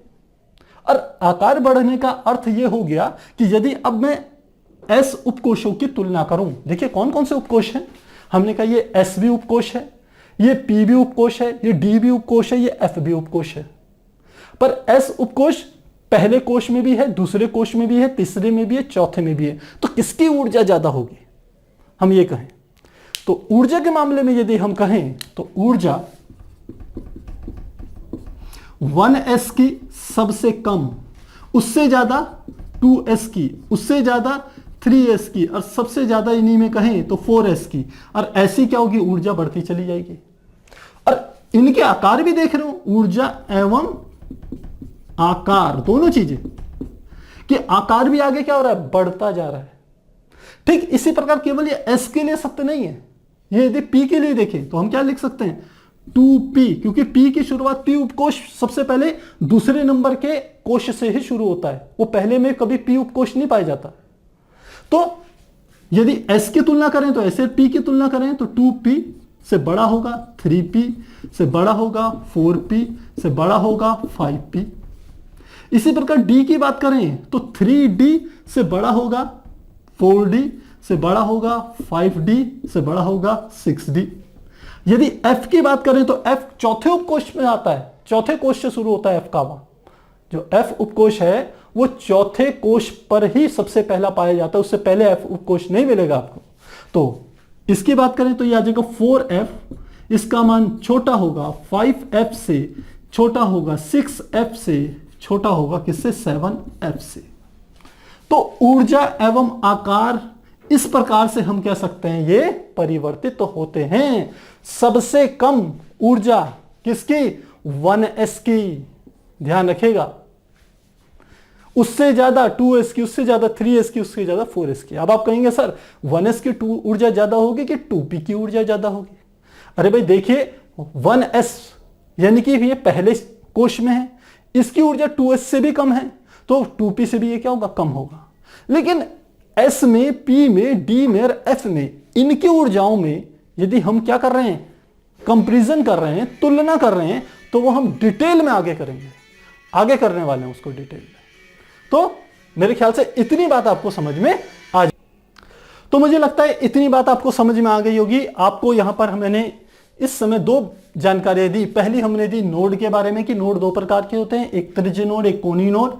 और आकार बढ़ने का अर्थ ये हो गया कि यदि अब मैं s उपकोषों की तुलना करूं, देखिए कौन कौन से उपकोष हैं। हमने कहा ये s भी उपकोष है, ये p भी उपकोष है, ये d भी उपकोष है, ये f भी उपकोष है। पर s उपकोष पहले कोश में भी है, दूसरे कोश में भी है, तीसरे में भी है, चौथे में भी है। तो किसकी ऊर्जा ज्यादा होगी? हम ये कहें तो ऊर्जा के मामले में यदि हम कहें तो ऊर्जा 1s की सबसे कम, उससे ज्यादा 2s की, उससे ज्यादा 3s की, और सबसे ज्यादा इन्हीं में कहें तो 4s की। और ऐसी क्या होगी? ऊर्जा बढ़ती चली जाएगी। और इनके आकार भी देख रहे हो, ऊर्जा एवं आकार दोनों चीजें, कि आकार भी आगे क्या हो रहा है? बढ़ता जा रहा है। ठीक इसी प्रकार केवल ये s के लिए सत्य नहीं है, ये यदि p के लिए देखें तो हम क्या लिख सकते हैं? 2p, क्योंकि p की शुरुआत p उपकोष सबसे पहले दूसरे नंबर के कोश से ही शुरू होता है, वो पहले में कभी p उपकोष नहीं पाया जाता। तो यदि s की तुलना करें तो ऐसे p की तुलना करें तो 2p से बड़ा होगा 3p, से बड़ा होगा 4p, से बड़ा होगा 5p। इसी प्रकार d की बात करें तो 3d से बड़ा होगा 4d, से बड़ा होगा 5d, से बड़ा होगा 6d। यदि f की बात करें तो f चौथे उपकोष में आता है, चौथे कोश से शुरू होता है f का मान। जो f उपकोष है वो चौथे कोश पर ही सबसे पहला पाया जाता है, उससे पहले f उपकोष नहीं मिलेगा आपको। तो इसकी बात करें तो ये आ जाएगा 4f, इसका मान छोटा होगा 5f से, छोटा होगा 6f से, छोटा होगा किससे? 7f से। तो ऊर्जा एवं आकार इस प्रकार से हम कह सकते हैं ये परिवर्तित तो होते हैं। सबसे कम ऊर्जा किसकी? 1s की, ध्यान रखिएगा। उससे ज्यादा 2s की, उससे ज्यादा 3s की, उससे ज्यादा 4s की। अब आप कहेंगे सर 1s की ऊर्जा ज्यादा होगी कि 2p की ऊर्जा ज्यादा होगी? अरे भाई देखिए 1s यानी कि ये पहले कोश में है, इसकी ऊर्जा 2s से भी कम है, तो 2p से भी ये क्या होगा? कम होगा। लेकिन s में, p में, d में और f में, इनकी ऊर्जाओं में यदि हम क्या कर रहे हैं? कंपैरिजन कर रहे हैं, तुलना कर रहे हैं, तो वो हम डिटेल में आगे करेंगे, आगे करने वाले हैं उसको डिटेल में। तो मेरे ख्याल से इतनी बात आपको समझ में आ जाए। तो मुझे लगता है इतनी बात आपको समझ में आ गई होगी। आपको यहां पर मैंने इस समय दो जानकारियां दी। पहली हमने दी नोड के बारे में कि नोड दो प्रकार के होते हैं, एक त्रिज्य नोड, एक कोणीय नोड।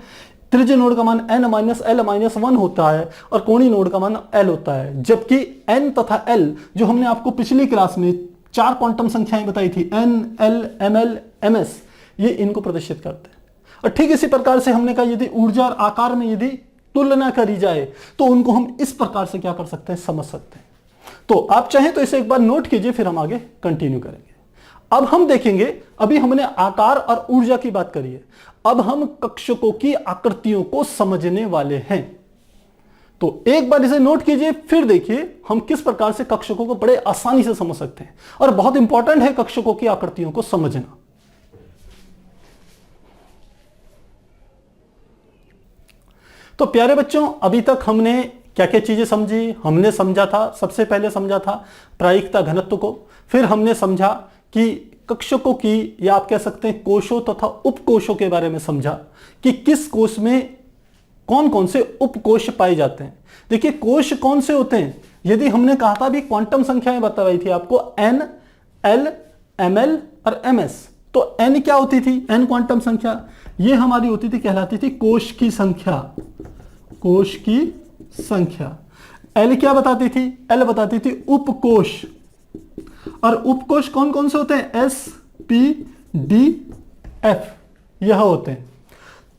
त्रिज्य नोड का मान n-l-1 होता है और कोणीय नोड का मान l होता है। जबकि n तथा l जो हमने आपको पिछली क्लास में 4 क्वांटम संख्याएं बताई थी, n, l, ml, ms, ये इनको प्रदर्शित करते हैं। और ठीक इसी प्रकार से हमने कहा यदि ऊर्जा और आकार में यदि तुलना करी जाए तो उनको हम इस प्रकार से क्या कर सकते हैं, समझ सकते हैं। तो आप चाहें तो इसे एक बार नोट कीजिए, फिर हम आगे कंटिन्यू करेंगे। अब हम देखेंगे, अभी हमने आकार और ऊर्जा की बात करी है, अब हम कक्षकों की आकृतियों को समझने वाले हैं। तो एक बार इसे नोट कीजिए, फिर देखिए हम किस प्रकार से कक्षकों को बड़े आसानी से समझ सकते हैं। और बहुत इंपॉर्टेंट है कक्षकों की आकृतियों को समझना। तो प्यारे बच्चों, अभी तक हमने क्या क्या चीजें समझी। हमने समझा था, सबसे पहले समझा था प्रायिकता घनत्व को, फिर हमने समझा कि कक्षकों की, या आप कह सकते हैं कोशों तथा उपकोशों के बारे में समझा कि किस कोश में कौन कौन से उपकोश पाए जाते हैं। देखिए कोश कौन से होते हैं, यदि हमने कहा था भी क्वांटम संख्याएं बताई थी आपको, n, l, ml और ms। तो n क्या होती थी, n क्वांटम संख्या, ये हमारी होती थी, कहलाती थी कोश की संख्या, कोश की संख्या। l क्या बताती थी, l बताती थी उपकोश। और उपकोश कौन कौन से होते हैं, s, p, d, f, यह होते हैं।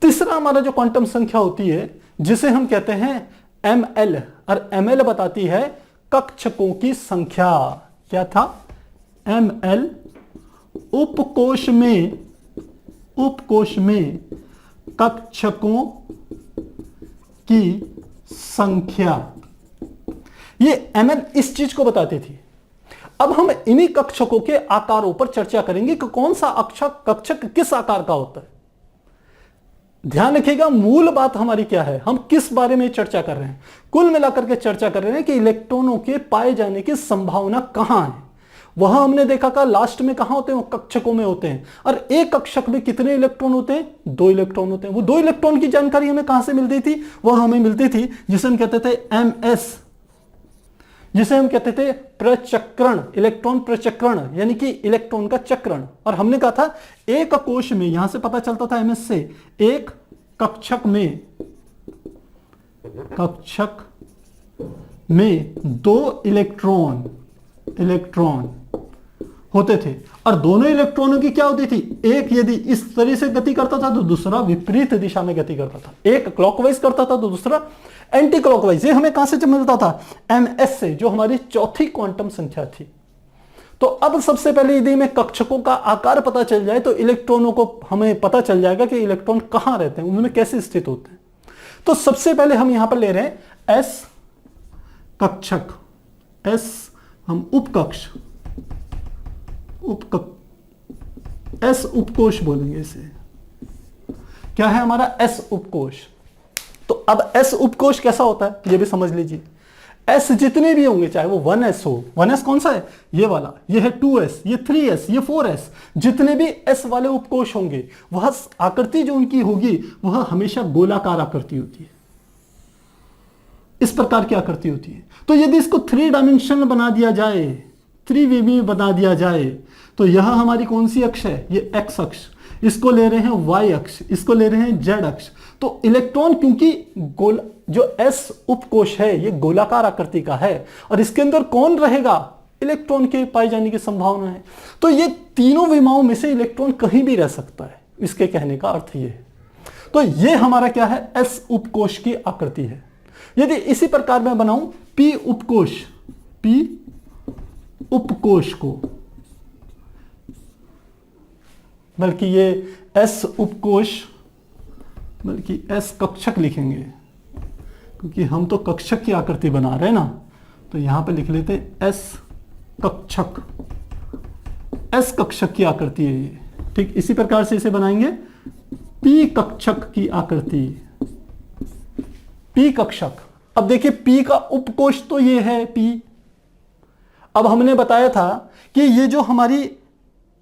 तीसरा हमारा जो क्वांटम संख्या होती है जिसे हम कहते हैं ml, और ml बताती है कक्षकों की संख्या। क्या था, ml उपकोश में कक्षकों की संख्या, ये ml इस चीज को बताती थी। अब हम इन्हीं कक्षकों के आकारों पर चर्चा करेंगे कि कौन सा कक्षक किस आकार का होता है। ध्यान रखिएगा, मूल बात हमारी क्या है, हम किस बारे में चर्चा कर रहे हैं। कुल मिलाकर के चर्चा कर रहे हैं कि इलेक्ट्रॉनों के पाए जाने की संभावना कहां है। वह हमने देखा था लास्ट में कहां होते हैं, वो कक्षकों में होते हैं। और एक कक्षक में कितने इलेक्ट्रॉन होते हैं, 2 इलेक्ट्रॉन होते हैं। वो 2 इलेक्ट्रॉन की जानकारी हमें कहां से मिलती थी, वह हमें मिलती थी जिसे हम कहते थे ms, जिसे हम कहते थे प्रचक्रण, इलेक्ट्रॉन प्रचक्रण, यानी कि इलेक्ट्रॉन का चक्रण। और हमने कहा था एक कोश में, यहां से पता चलता था ms से, एक कक्षक में 2 इलेक्ट्रॉन होते थे। और दोनों इलेक्ट्रॉनों की क्या होती थी, एक यदि इस तरह से गति करता था तो दूसरा विपरीत दिशा में गति करता था। एक क्लॉकवाइज करता था तो दूसरा एंटी क्लॉकवाइज। ये हमें कहां से मिलता था, ms से, जो हमारी चौथी क्वांटम संख्या थी। तो अब सबसे पहले यदि हमें कक्षकों का आकार पता चल जाए तो इलेक्ट्रॉनों को हमें पता चल जाएगा कि इलेक्ट्रॉन कहां रहते हैं, उनमें कैसे स्थित होते हैं। तो सबसे पहले हम यहां पर ले रहे हैं s कक्षक, s हम उपकक्ष, s उपकोश बोलेंगे इसे। क्या है हमारा s उपकोश। तो अब s उपकोश कैसा होता है ये भी समझ लीजिए। s जितने भी होंगे, चाहे वो 1s हो, 1s कौन सा है, ये वाला, ये है 2s, ये 3s, ये 4s, जितने भी s वाले उपकोश होंगे वह आकृति जो उनकी होगी वह हमेशा गोलाकार आकृति होती है, इस प्रकार की आकृति होती है। तो यदि इसको 3 डायमेंशन बना दिया जाए, 3 में बना दिया जाए, तो यह हमारी कौन सी अक्ष है, ये x अक्ष, इसको ले रहे हैं y अक्ष, इसको ले रहे हैं z अक्ष। तो इलेक्ट्रॉन क्योंकि जो s उपकोश है ये गोलाकार आकृति का है और इसके अंदर कौन रहेगा, इलेक्ट्रॉन के पाए जाने की संभावना है। तो ये तीनों विमाओं में से इलेक्ट्रॉन कहीं भी रह सकता है, इसके कहने का अर्थ ये है। तो ये हमारा क्या है, s उपकोश की आकृति है। यदि इसी प्रकार मैं बनाऊं p उपकोश को, बल्कि ये s उपकोश, बल्कि s कक्षक लिखेंगे क्योंकि हम तो कक्षक की आकृति बना रहे हैं ना। तो यहां पे लिख लेते s कक्षक, s कक्षक की आकृति है ये। ठीक इसी प्रकार से इसे बनाएंगे p कक्षक की आकृति, p कक्षक। अब देखिए p का उपकोश तो ये है p। अब हमने बताया था कि ये जो हमारी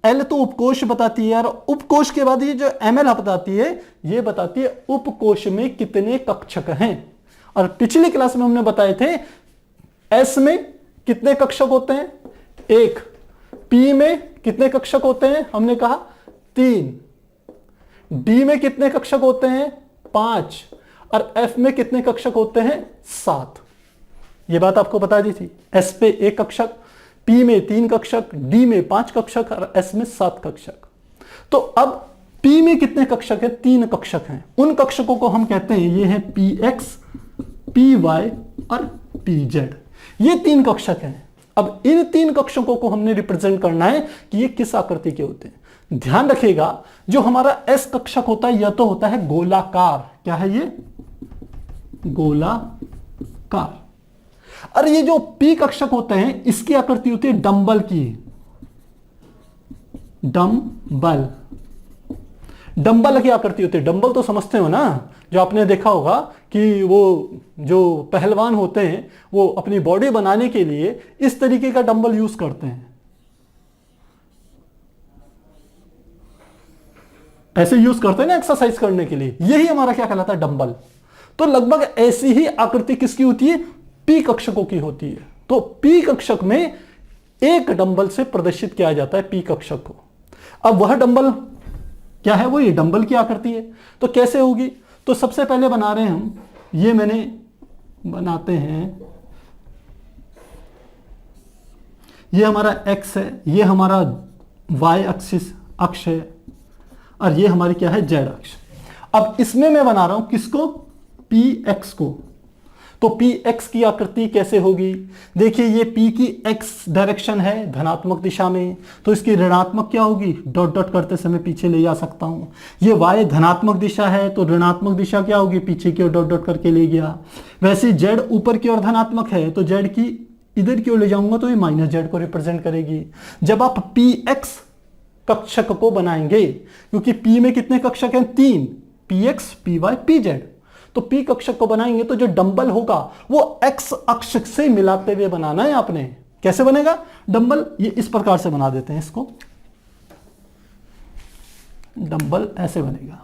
L तो उपकोश बताती है और उपकोश के बाद ये जो ML बताती है, ये बताती है उपकोश में कितने कक्षक हैं। और पिछली क्लास में हमने बताए थे S में कितने कक्षक होते हैं, 1, P में कितने कक्षक होते हैं, हमने कहा 3, D में कितने कक्षक होते हैं, 5, और F में कितने कक्षक होते हैं, 7। ये बात आपको बता दी थी। S पे 1 कक्षक, P P में 3 कक्षक, D में 5 कक्षक और S में 7 कक्षक। तो अब P में कितने कक्षक है? 3 कक्षक हैं। उन कक्षकों को हम कहते हैं, ये है PX, PY और PZ। ये 3 कक्षक हैं। अब इन 3 कक्षकों को हमने रिप्रेजेंट करना है कि ये किस आकृति के होते हैं। ध्यान रखिएगा, जो हमारा S कक्षक होता है यह तो होता है गोलाकार। क्या है ये? गोलाकार। और ये जो P कक्षक होते हैं इसकी आकृति होती है डंबल की। डंबल की आकृति होती है। डंबल तो समझते हो ना, जो आपने देखा होगा कि वो जो पहलवान होते हैं वो अपनी बॉडी बनाने के लिए इस तरीके का डंबल यूज करते हैं, ऐसे यूज करते हैं ना एक्सरसाइज करने के लिए। यही हमारा क्या कहलाता है? डंबल। तो लगभग ऐसी ही आकृति किसकी होती है? P कक्षकों की होती है। तो P कक्षक में एक डंबल से प्रदर्शित किया जाता है P कक्षक को। अब वह डंबल क्या है? वो ये डंबल की आकृति है। तो कैसे होगी? तो सबसे पहले बना रहे हैं हम, ये मैंने बनाते हैं, ये हमारा x है, ये हमारा y अक्ष है और ये हमारी क्या है? z अक्ष। अब इसमें मैं बना रहा हूं किसको? px को। तो px की आकृति कैसे होगी? देखिए ये p की x डायरेक्शन है धनात्मक दिशा में, तो इसकी ऋणात्मक क्या होगी? डॉट डॉट करते समय पीछे ले जा सकता हूं। ये y धनात्मक दिशा है, तो ऋणात्मक दिशा क्या होगी? पीछे की ओर डॉट डॉट करके ले गया। वैसे z ऊपर की ओर धनात्मक है, तो z की इधर की ओर ले जाऊंगा तो ये माइनस z को रिप्रेजेंट करेगी। जब आप px कक्षक को बनाएंगे, क्योंकि p में कितने कक्षक हैं? 3, px, py, pz। तो P कक्षक को बनाएंगे तो जो डंबल होगा वो X अक्ष से मिलाते हुए बनाना है आपने। कैसे बनेगा डंबल? ये इस प्रकार से बना देते हैं इसको। डंबल ऐसे बनेगा।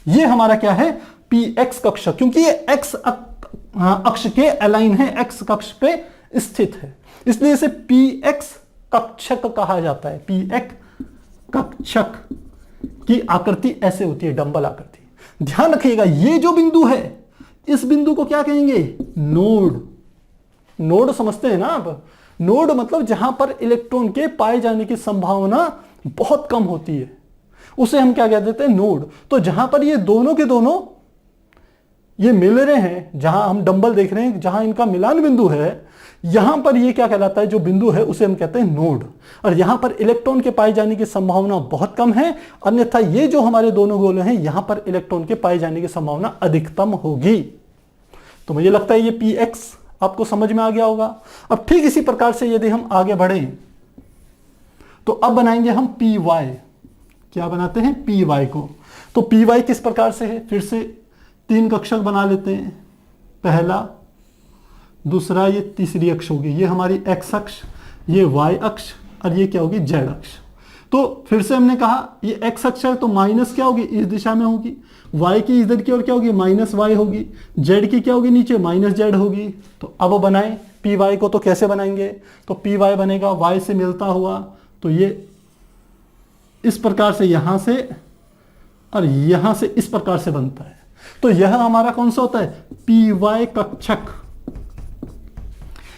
ये हमारा क्या है? PX कक्षक, क्योंकि ये X अक्ष के अलाइन है, X कक्ष पे स्थित है, इसलिए इसे PX कक्षक कहा जाता है। PX कक्षक की आकृति ऐसे होती है, डंबल आकृति। ध्यान रखिएगा, ये जो बिंदु है इस बिंदु को क्या कहेंगे? नोड। नोड समझते हैं ना आप? नोड मतलब जहां पर इलेक्ट्रॉन के पाए जाने की संभावना बहुत कम होती है, उसे हम क्या कह देते हैं? नोड। तो जहां पर ये दोनों के दोनों ये मिल रहे हैं, जहां हम डंबल देख रहे हैं, जहां इनका मिलान बिंदु है, यहां पर ये क्या कहलाता है? जो बिंदु है उसे हम कहते हैं नोड। और यहां पर इलेक्ट्रॉन के पाए जाने की संभावना बहुत कम है, अन्यथा ये जो हमारे दोनों गोले हैं यहां पर इलेक्ट्रॉन के पाए जाने की संभावना अधिकतम होगी। तो मुझे लगता है ये px आपको समझ में आ गया होगा। अब ठीक इसी प्रकार से यदि हम आगे बढ़े तो अब बनाएंगे हम py। क्या बनाते हैं? py को। तो py किस प्रकार से है? फिर से 3 कक्षक बना लेते हैं। पहला, दूसरा, ये तीसरी अक्ष होगी, ये हमारी x अक्ष, ये y अक्ष और ये क्या होगी? z अक्ष। तो फिर से हमने कहा ये x अक्ष है तो माइनस क्या होगी? इस दिशा में होगी। y की इधर की ओर क्या होगी? माइनस y होगी। z की क्या होगी? नीचे माइनस z होगी। तो अब बनाएं py को। तो कैसे बनाएंगे? तो py बनेगा y से मिलता हुआ, तो ये इस प्रकार से यहां से और यहां से इस प्रकार से बनता है। तो यह हमारा कौन सा होता है? py कक्षक।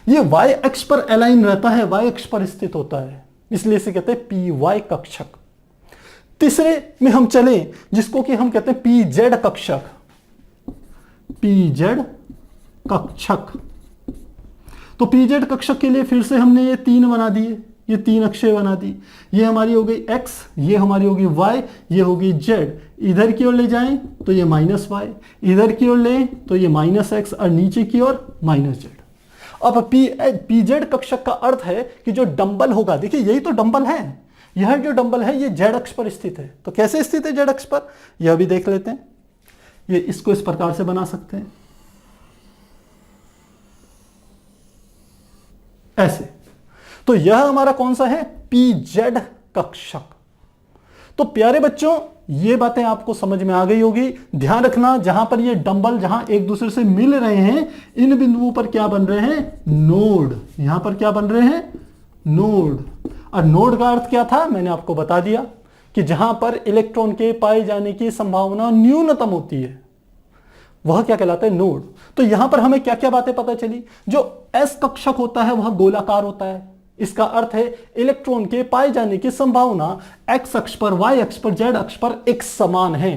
ये y अक्ष पर अलाइन रहता है, y अक्ष पर स्थित होता है, इसलिए इसे कहते हैं py कक्षक। तीसरे में हम चले जिसको कि हम कहते हैं pz कक्षक। pz कक्षक। तो pz कक्षक के लिए फिर से हमने ये 3 बना दिए, ये 3 अक्षय बना दी। ये हमारी हो गई x, ये हमारी होगी y, ये होगी z। इधर की ओर ले जाएं तो ये माइनस y, इधर की ओर ले तो ये माइनस x और नीचे की ओर माइनस z। अब pz कक्षक का अर्थ है कि जो डंबल होगा, देखिए यही तो डंबल है, यह जो डंबल है ये z अक्ष पर स्थित है। तो कैसे स्थित है z अक्ष पर? यह भी देख लेते हैं। ये इसको इस प्रकार से बना सकते हैं, ऐसे। तो यह हमारा कौन सा है? pz कक्षक। तो प्यारे बच्चों, ये बातें आपको समझ में आ गई होगी। ध्यान रखना, जहां पर ये डंबल जहां एक दूसरे से मिल रहे हैं, इन बिंदुओं पर क्या बन रहे हैं? नोड। यहां पर क्या बन रहे हैं? नोड। और नोड का अर्थ क्या था? मैंने आपको बता दिया कि जहां पर इलेक्ट्रॉन के पाए जाने की संभावना न्यूनतम होती है, वह क्या कहलाता है, नोड। तो यहां पर हमें क्या क्या बातें पता चली, जो s कक्षक होता है वह गोलाकार होता है। इसका अर्थ है इलेक्ट्रॉन के पाए जाने की संभावना x अक्ष पर, y अक्ष पर, z अक्ष पर एक समान है।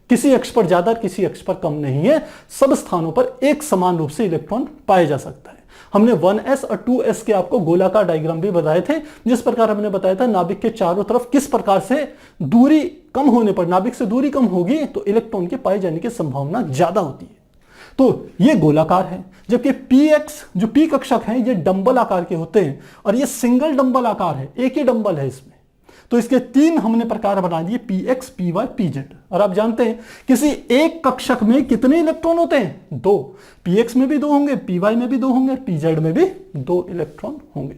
किसी अक्ष पर ज्यादा, किसी अक्ष पर कम नहीं है। सब स्थानों पर एक समान रूप से इलेक्ट्रॉन पाया जा सकता है। हमने 1s और 2s के आपको गोलाकार डायग्राम भी बताए थे, जिस प्रकार हमने बताया था नाभिक के चारों तरफ किस प्रकार से दूरी कम होने पर, नाभिक से दूरी कम होगी तो इलेक्ट्रॉन के पाए जाने की संभावना ज्यादा होती है। तो ये गोलाकार है, जबकि px जो p कक्षक है ये डंबल आकार के होते हैं, और ये सिंगल डंबल आकार है, एक ही डंबल है इसमें। तो इसके तीन हमने प्रकार बना दिए, px, py, pz। और आप जानते हैं किसी एक कक्षक में कितने इलेक्ट्रॉन होते हैं, 2। px में भी 2 होंगे, py में भी 2 होंगे, pz में भी 2 इलेक्ट्रॉन होंगे।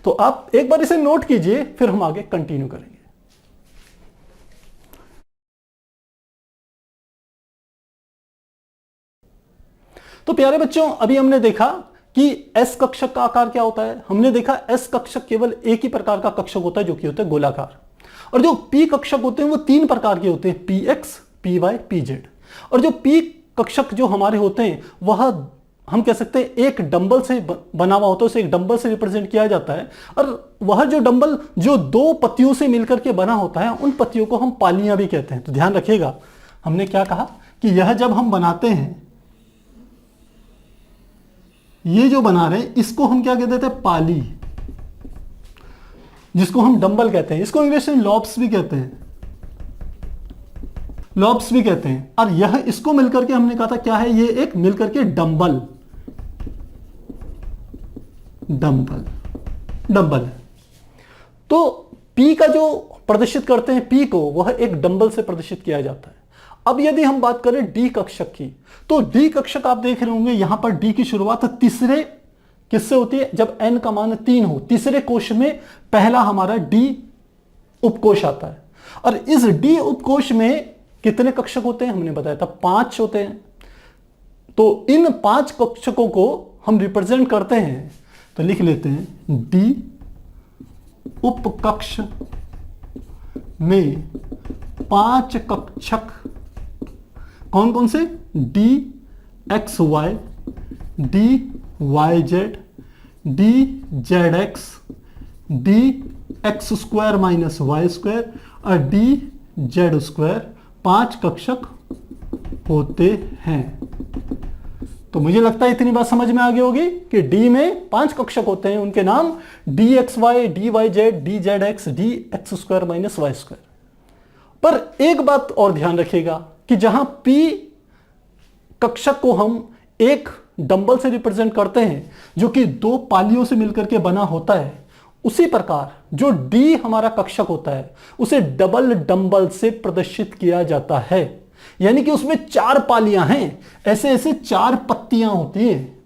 तो आप एक बार इसे नोट कीजिए, फिर हम आगे कंटिन्यू करेंगे। तो प्यारे बच्चों, अभी हमने देखा कि एस कक्षक का आकार क्या होता है। हमने देखा एस कक्षक केवल एक ही प्रकार का कक्षक होता है, जो कि होता है गोलाकार। और जो पी कक्षक होते हैं वो 3 प्रकार के होते हैं, P X, P Y, P Z. और जो पी कक्षक जो हमारे होते हैं वह हम कह सकते हैं एक डंबल से बना हुआ होता है, उसे एक डंबल से रिप्रेजेंट किया जाता है। और वह जो डंबल जो 2 पत्तियों से मिलकर के बना होता है, उन पत्तियों को हम पालियां भी कहते हैं। तो ध्यान रखिएगा, हमने क्या कहा कि यह जब हम बनाते हैं, ये जो बना रहे हैं इसको हम क्या कहते थे, पाली, जिसको हम डंबल कहते हैं। इसको इंग्लिश में लॉब्स भी कहते हैं, लॉब्स भी कहते हैं। और यह इसको मिलकर के हमने कहा था क्या है, ये एक मिलकर के डंबल, डंबल, डंबल है। तो पी का जो प्रदर्शित करते हैं पी को, वह एक डंबल से प्रदर्शित किया जाता है। अब यदि हम बात करें डी कक्षक की, तो डी कक्षक आप देख रहे होंगे यहां पर डी की शुरुआत तीसरे किससे होती है, जब n का मान 3 हो। तीसरे कोश में पहला हमारा डी उपकोश आता है। और इस डी उपकोश में कितने कक्षक होते हैं, हमने बताया था 5 होते हैं। तो इन 5 कक्षकों को हम रिप्रेजेंट करते हैं, तो लिख लेते हैं डी उपकक्ष में 5 कक्षक कौन कौन से, D X Y, D Y Z, D Z X, D X square minus Y square और डी जेड स्क्वायर। 5 कक्षक होते हैं। तो मुझे लगता है इतनी बात समझ में आ गई होगी कि डी में 5 कक्षक होते हैं, उनके नाम D X Y, D Y Z, D Z X, D X square minus Y square. पर एक बात और ध्यान रखिएगा कि जहां P कक्षक को हम एक डंबल से रिप्रेजेंट करते हैं, जो कि 2 पालियों से मिलकर के बना होता है, उसी प्रकार जो D हमारा कक्षक होता है उसे डबल डंबल से प्रदर्शित किया जाता है। यानी कि उसमें 4 पालियां हैं, ऐसे ऐसे 4 पत्तियां होती हैं।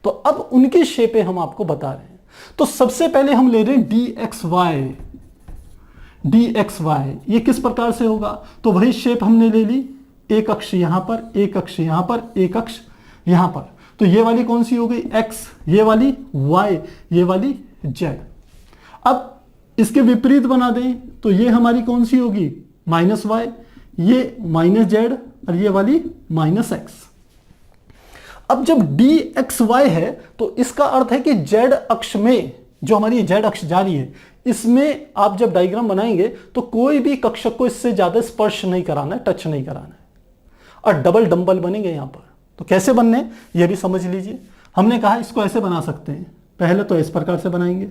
तो अब उनकी शेपें हम आपको बता रहे हैं। तो सबसे पहले हम ले रहे हैं D X Y, D X Y. ये किस प्रकार से होगा, तो वही शेप हमने ले ली, एक अक्ष यहां पर, एक अक्ष यहां पर, एक अक्ष यहां पर। तो ये वाली कौन सी हो गई, x, ये वाली y, ये वाली z। अब इसके विपरीत बना दें तो ये हमारी कौन सी होगी, माइनस y, ये माइनस z और ये वाली माइनस x। अब जब dxy है तो इसका अर्थ है कि z अक्ष में जो हमारी z अक्ष जा रही है, इसमें आप जब डायग्राम बनाएंगे तो कोई भी कक्षक को इससे ज्यादा स्पर्श नहीं कराना है, टच नहीं कराना है, और डबल डंबल बनेंगे यहां पर। तो कैसे बनने यह भी समझ लीजिए। हमने कहा इसको ऐसे बना सकते हैं, पहले तो इस प्रकार से बनाएंगे,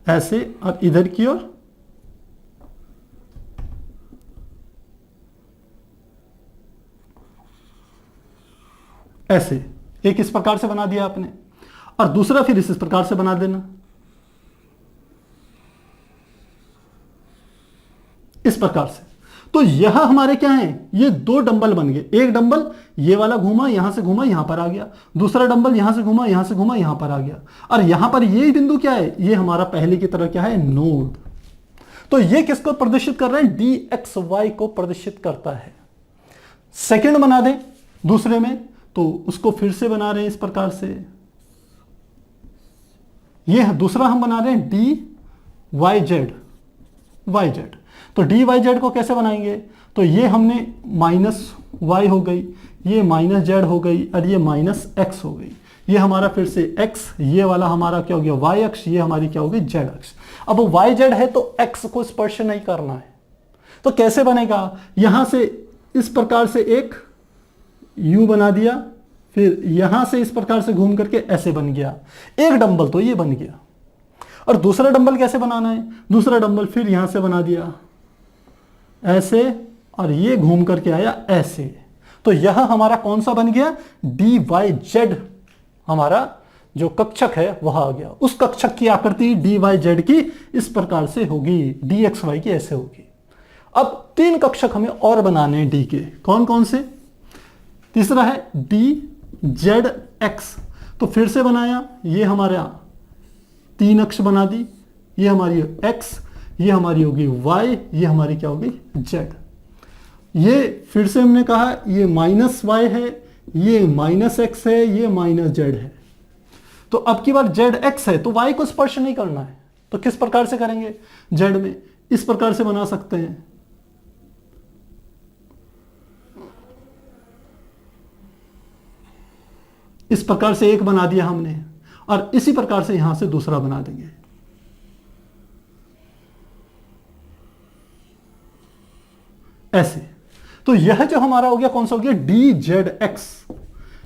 ऐसे, और इधर की ओर ऐसे, एक इस प्रकार से बना दिया आपने, और दूसरा फिर इस प्रकार से बना देना, इस प्रकार से। तो यह हमारे क्या हैं, ये 2 डंबल बन गए। एक डंबल ये वाला घूमा, यहां से घूमा, यहां पर आ गया। दूसरा डंबल यहां से घूमा, यहां से घूमा, यहां पर आ गया। और यहां पर ये बिंदु क्या है, ये हमारा पहले की तरह क्या है, नोड। तो ये किसको प्रदर्शित कर रहे हैं, डी एक्स वाई को प्रदर्शित करता है। सेकंड बना दें दूसरे में, तो उसको फिर से बना रहे हैं इस प्रकार से। ये दूसरा हम बना रहे हैं D Y Z, Y Z. तो डी वाई जेड को कैसे बनाएंगे, तो ये हमने माइनस वाई हो गई, ये माइनस जेड हो गई और ये माइनस एक्स हो गई। ये हमारा फिर से x, ये वाला हमारा क्या हो गया y अक्ष, ये हमारी क्या हो गई z अक्ष। अब y z है तो x को स्पर्श नहीं करना है, तो कैसे बनेगा, यहां से इस प्रकार से एक u बना दिया, फिर यहां से इस प्रकार से घूम करके ऐसे बन गया एक डंबल, तो ये बन गया। और दूसरा डंबल कैसे बनाना है, दूसरा डंबल फिर यहां से बना दिया ऐसे, और ये घूम करके आया ऐसे, तो यह हमारा कौन सा बन गया, डी वाई जेड, हमारा जो कक्षक है वह आ गया। उस कक्षक की आकृति डी वाई जेड की इस प्रकार से होगी, डी एक्स वाई की ऐसे होगी। अब 3 कक्षक हमें और बनाने हैं डी के, कौन कौन से, तीसरा है डी जेड एक्स, तो फिर से बनाया, ये हमारा 3 अक्ष बना दी, ये हमारी एक्स, ये हमारी होगी वाई, ये हमारी क्या होगी जेड। ये फिर से हमने कहा ये माइनस वाई है, ये माइनस एक्स है, ये माइनस जेड है। तो अब की बार जेड एक्स है तो वाई को स्पर्श नहीं करना है, तो किस प्रकार से करेंगे, जेड में इस प्रकार से बना सकते हैं, इस प्रकार से एक बना दिया हमने, और इसी प्रकार से यहां से दूसरा बना देंगे। ऐसे, तो यह जो हमारा हो गया कौन सा हो गया, डी जेड एक्स,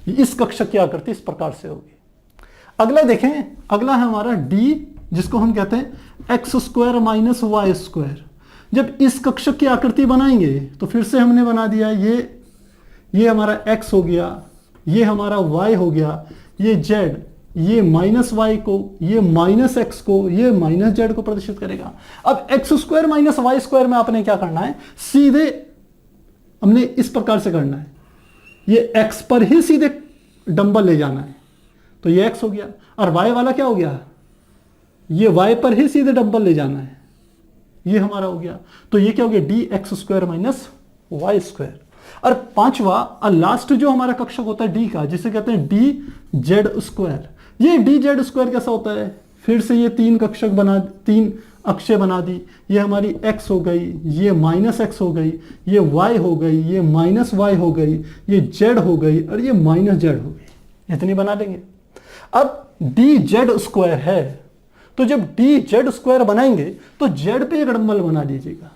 इस कक्षक की आकृति इस प्रकार से होगी। अगला देखें, अगला है हमारा डी, जिसको हम कहते हैं X square minus Y square. जब इस कक्षक की आकृति बनाएंगे तो फिर से हमने बना दिया, ये हमारा एक्स हो गया, ये हमारा y हो गया, ये z, ये माइनस वाई को, ये माइनस एक्स को, ये माइनस जेड को प्रदर्शित करेगा। अब X square minus Y square में आपने क्या करना है, सीधे हमने इस प्रकार से करना है, ये x पर ही सीधे डंबल ले जाना है, तो ये x हो गया, और y वाला क्या हो गया, ये y पर ही सीधे डंबल ले जाना है, ये हमारा हो गया। तो ये क्या हो गया, D X square minus Y square. और पांचवा और लास्ट जो हमारा कक्षक होता है डी का, जिसे कहते हैं डी जेड स्क्वायर। ये डी जेड स्क्वायर कैसा होता है, फिर से ये 3 कक्षक बना, 3 अक्षय बना दी, ये हमारी x हो गई, ये माइनस एक्स हो गई, ये y हो गई, ये माइनस y हो गई, ये z हो गई, और ये माइनस z हो गई, इतनी बना लेंगे। अब डी जेड स्क्वायर है, तो जब डी जेड स्क्वायर बनाएंगे तो z पे एक डंबल बना लीजिएगा,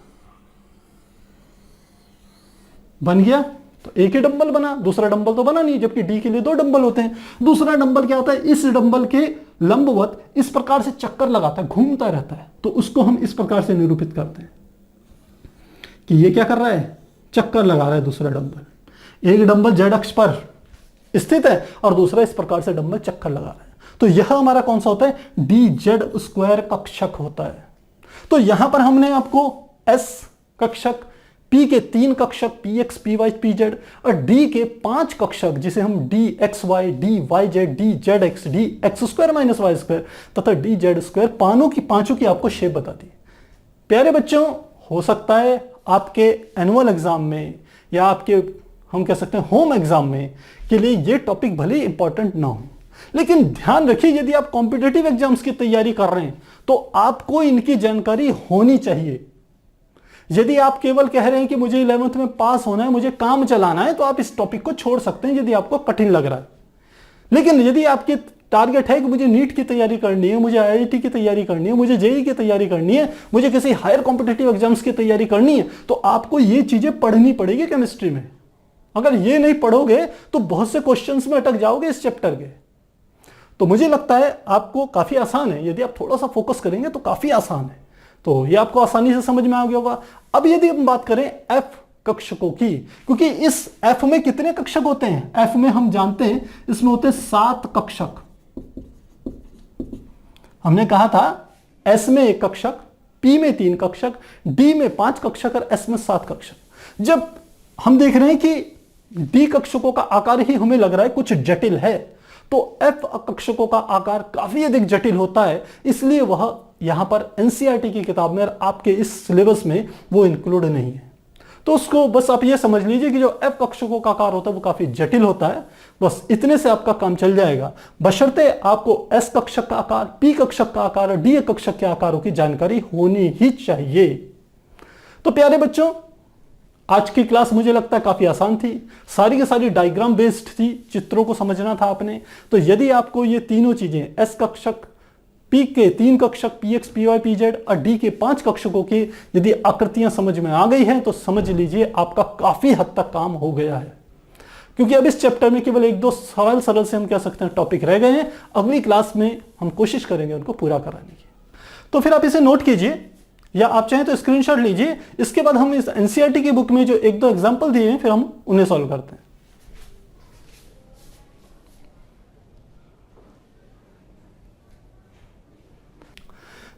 बन गया, तो एक ही डंबल बना, दूसरा डंबल तो बना नहीं, जबकि डी के लिए 2 डंबल होते हैं। दूसरा डंबल क्या होता है, इस डंबल के लंबवत इस प्रकार से चक्कर लगाता है, घूमता रहता है, तो उसको हम इस प्रकार से निरूपित करते हैं कि ये क्या कर रहा है, चक्कर लगा रहा है दूसरा डंबल। एक डंबल जेड अक्ष पर स्थित है और दूसरा इस प्रकार से डंबल चक्कर लगा रहा है, तो यह हमारा कौन सा होता है, डी जेड स्क्वायर कक्षक होता है। तो यहां पर हमने आपको एस कक्षक, P के 3 कक्षक Px, Py, Pz और D के 5 कक्षक, जिसे हम dxy, dyz, dzx, dx square minus Y square तथा dz स्क्वायर, पांचों की आपको शेप बता दी। प्यारे बच्चों, हो सकता है आपके एनुअल एग्जाम में या आपके हम कह सकते हैं होम एग्जाम में के लिए ये टॉपिक भले ही इंपॉर्टेंट ना हो, लेकिन ध्यान रखिए यदि आप कॉम्पिटिटिव एग्जाम्स की तैयारी कर रहे हैं तो आपको इनकी जानकारी होनी चाहिए। यदि आप केवल कह रहे हैं कि मुझे 11th में पास होना है, मुझे काम चलाना है, तो आप इस टॉपिक को छोड़ सकते हैं यदि आपको कठिन लग रहा है। लेकिन यदि आपके टारगेट है कि मुझे नीट की तैयारी करनी है, मुझे आईआईटी की तैयारी करनी है, मुझे जेईई की तैयारी करनी है, मुझे किसी हायर कॉम्पिटिटिव एग्जाम्स की तैयारी करनी है, तो आपको ये चीजें पढ़नी पड़ेगी केमिस्ट्री में। अगर ये नहीं पढ़ोगे तो बहुत से क्वेश्चंस में अटक जाओगे इस चैप्टर के। तो मुझे लगता है आपको काफी आसान है, यदि आप थोड़ा सा फोकस करेंगे तो काफी आसान है, तो ये आपको आसानी से समझ में आ गया होगा। अब यदि हम बात करें एफ कक्षकों की, क्योंकि इस एफ में कितने कक्षक होते हैं, एफ में हम जानते हैं इसमें होते हैं 7 कक्षक। हमने कहा था एस में 1 कक्षक, पी में 3 कक्षक, डी में 5 कक्षक और एस में 7 कक्षक। जब हम देख रहे हैं कि डी कक्षकों का आकार ही हमें लग रहा है कुछ जटिल है, तो एफ कक्षकों का आकार काफी अधिक जटिल होता है, इसलिए वह यहां पर एनसीईआरटी की किताब में और आपके इस सिलेबस में वो इंक्लूड नहीं है। तो उसको बस आप ये समझ लीजिए कि जो एफ कक्षकों का आकार होता है वो काफी जटिल होता है, बस इतने से आपका काम चल जाएगा, बशर्ते आपको एस कक्षक का आकार, पी कक्षक का आकार और डी कक्षक के आकारों की जानकारी होनी ही चाहिए। तो प्यारे बच्चों, आज की क्लास मुझे लगता है काफी आसान थी, सारी की सारी डायग्राम बेस्ड थी, चित्रों को समझना था आपने। तो यदि आपको ये तीनों चीजें एस कक्षक, पी के 3 कक्षक px, py, pz और डी के 5 कक्षकों की यदि आकृतियां समझ में आ गई हैं तो समझ लीजिए आपका काफी हद तक काम हो गया है। क्योंकि अब इस चैप्टर में केवल 1-2 सवाल सरल से हम कह सकते हैं टॉपिक रह गए हैं, अगली क्लास में हम कोशिश करेंगे उनको पूरा कराने की। तो फिर आप इसे नोट कीजिए या आप चाहें तो स्क्रीनशॉट लीजिए। इसके बाद हम इस एनसीईआरटी की बुक में जो 1-2 एग्जाम्पल दिए हैं फिर हम उन्हें सॉल्व करते हैं।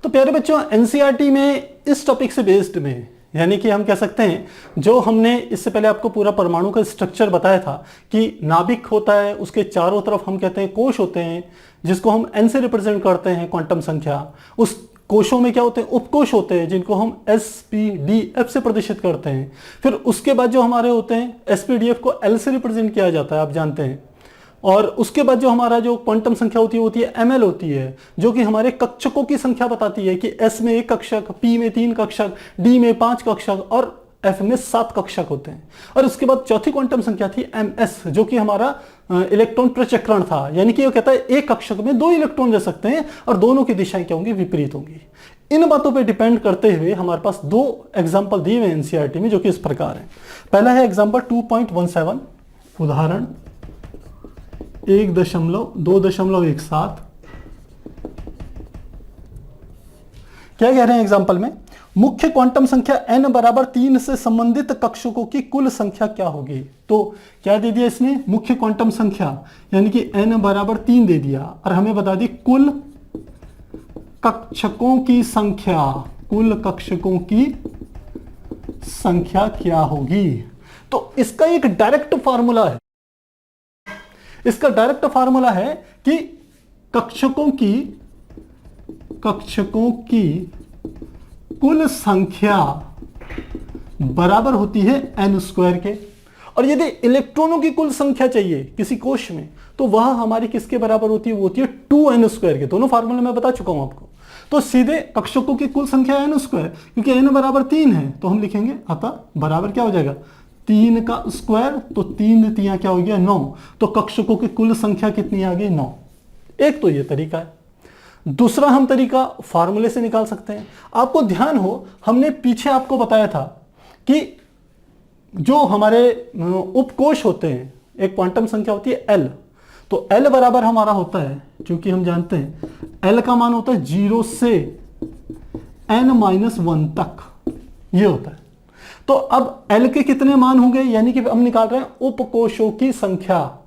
तो प्यारे बच्चों, एनसीईआरटी में इस टॉपिक से बेस्ड में, यानी कि हम कह सकते हैं जो हमने इससे पहले आपको पूरा परमाणु का स्ट्रक्चर बताया था कि नाभिक होता है, उसके चारों तरफ हम कहते हैं कोश होते हैं जिसको हम एन से रिप्रेजेंट करते हैं क्वांटम संख्या। उस कोशों में क्या होते हैं, उपकोश होते हैं जिनको हम एस पी डी एफ से प्रदर्शित करते हैं। फिर उसके बाद जो हमारे होते हैं एस पी डी एफ को एल से रिप्रेजेंट किया जाता है, आप जानते हैं। और उसके बाद जो हमारा जो क्वांटम संख्या होती है एमएल होती है, जो कि हमारे कक्षकों की संख्या बताती है कि एस में 1 कक्षक, पी में 3 कक्षक, डी में 5 कक्षक और एफ में 7 कक्षक होते हैं। और उसके बाद चौथी क्वांटम संख्या थी एम एस, जो कि हमारा इलेक्ट्रॉन प्रचक्रण था, यानी कि वो कहता है एक कक्षक में 2 इलेक्ट्रॉन रह सकते हैं और दोनों की दिशाएं क्या होंगी, विपरीत होंगी। इन बातों पे डिपेंड करते हुए हमारे पास 2 एग्जाम्पल दिए हुए एनसीईआरटी में, जो कि इस प्रकार है। पहला है एग्जाम्पल 2.17, उदाहरण 1.2.17। क्या कह रहे हैं एग्जाम्पल में, मुख्य क्वांटम संख्या n बराबर 3 से संबंधित कक्षकों की कुल संख्या क्या होगी। तो क्या दे दिया इसने, मुख्य क्वांटम संख्या यानी कि n बराबर 3 दे दिया और हमें बता दी कुल कक्षकों की संख्या, कुल कक्षकों की संख्या क्या होगी। तो इसका एक डायरेक्ट फार्मूला है, इसका डायरेक्ट फार्मूला है कि कक्षकों की कुल संख्या बराबर होती है n² के। और यदि इलेक्ट्रॉनों की कुल संख्या चाहिए किसी कोश में तो वह हमारी किसके बराबर होती है, वो होती है 2n² के। दोनों फार्मूले मैं बता चुका हूं आपको। तो सीधे कक्षकों की कुल संख्या n², क्योंकि n बराबर 3 है तो हम लिखेंगे अतः बराबर क्या हो जाएगा 3 का स्क्वायर, तो 3 तियां क्या हो गया 9। तो कक्षकों की कुल संख्या कितनी आ गई 9। एक तो ये तरीका है। दूसरा हम तरीका फार्मूले से निकाल सकते हैं। आपको ध्यान हो हमने पीछे आपको बताया था कि जो हमारे उपकोश होते हैं, एक क्वांटम संख्या होती है L, तो L बराबर हमारा होता है, क्योंकि हम जानते हैं L का मान होता है 0 से n-1 तक, ये होता है। तो अब L के कितने मान होंगे, यानी कि हम निकाल रहे हैं उपकोशों की संख्या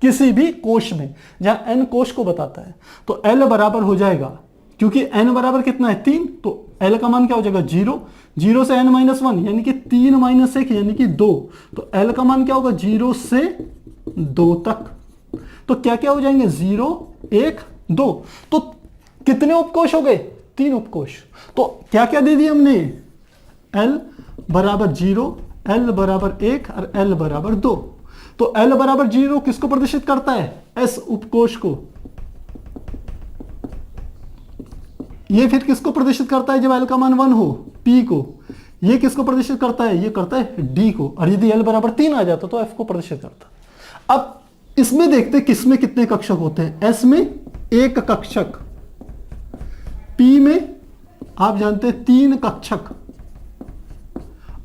किसी भी कोश में जहां n कोश को बताता है। तो L बराबर हो जाएगा, क्योंकि n बराबर कितना है 3, तो L का मान क्या हो जाएगा 0, 0 से n-1 यानी कि 3 - 1 यानी कि 2। तो L का मान क्या होगा 0 से 2 तक। तो क्या क्या हो जाएंगे 0, 1, 2। तो कितने उपकोश हो गए 3 उपकोश। तो क्या क्या दे दिया हमने, L बराबर 0, L बराबर 1 और L बराबर 2। तो L बराबर 0 किसको प्रदर्शित करता है, S उपकोश को। ये फिर किसको प्रदर्शित करता है जब L का मान 1 हो, P को। ये किसको प्रदर्शित करता है, ये करता है D को। और यदि L बराबर 3 आ जाता तो F को प्रदर्शित करता। अब इसमें देखते हैं किसमें कितने कक्षक होते हैं। S में 1 कक्षक, P में आप जानते हैं 3 कक्षक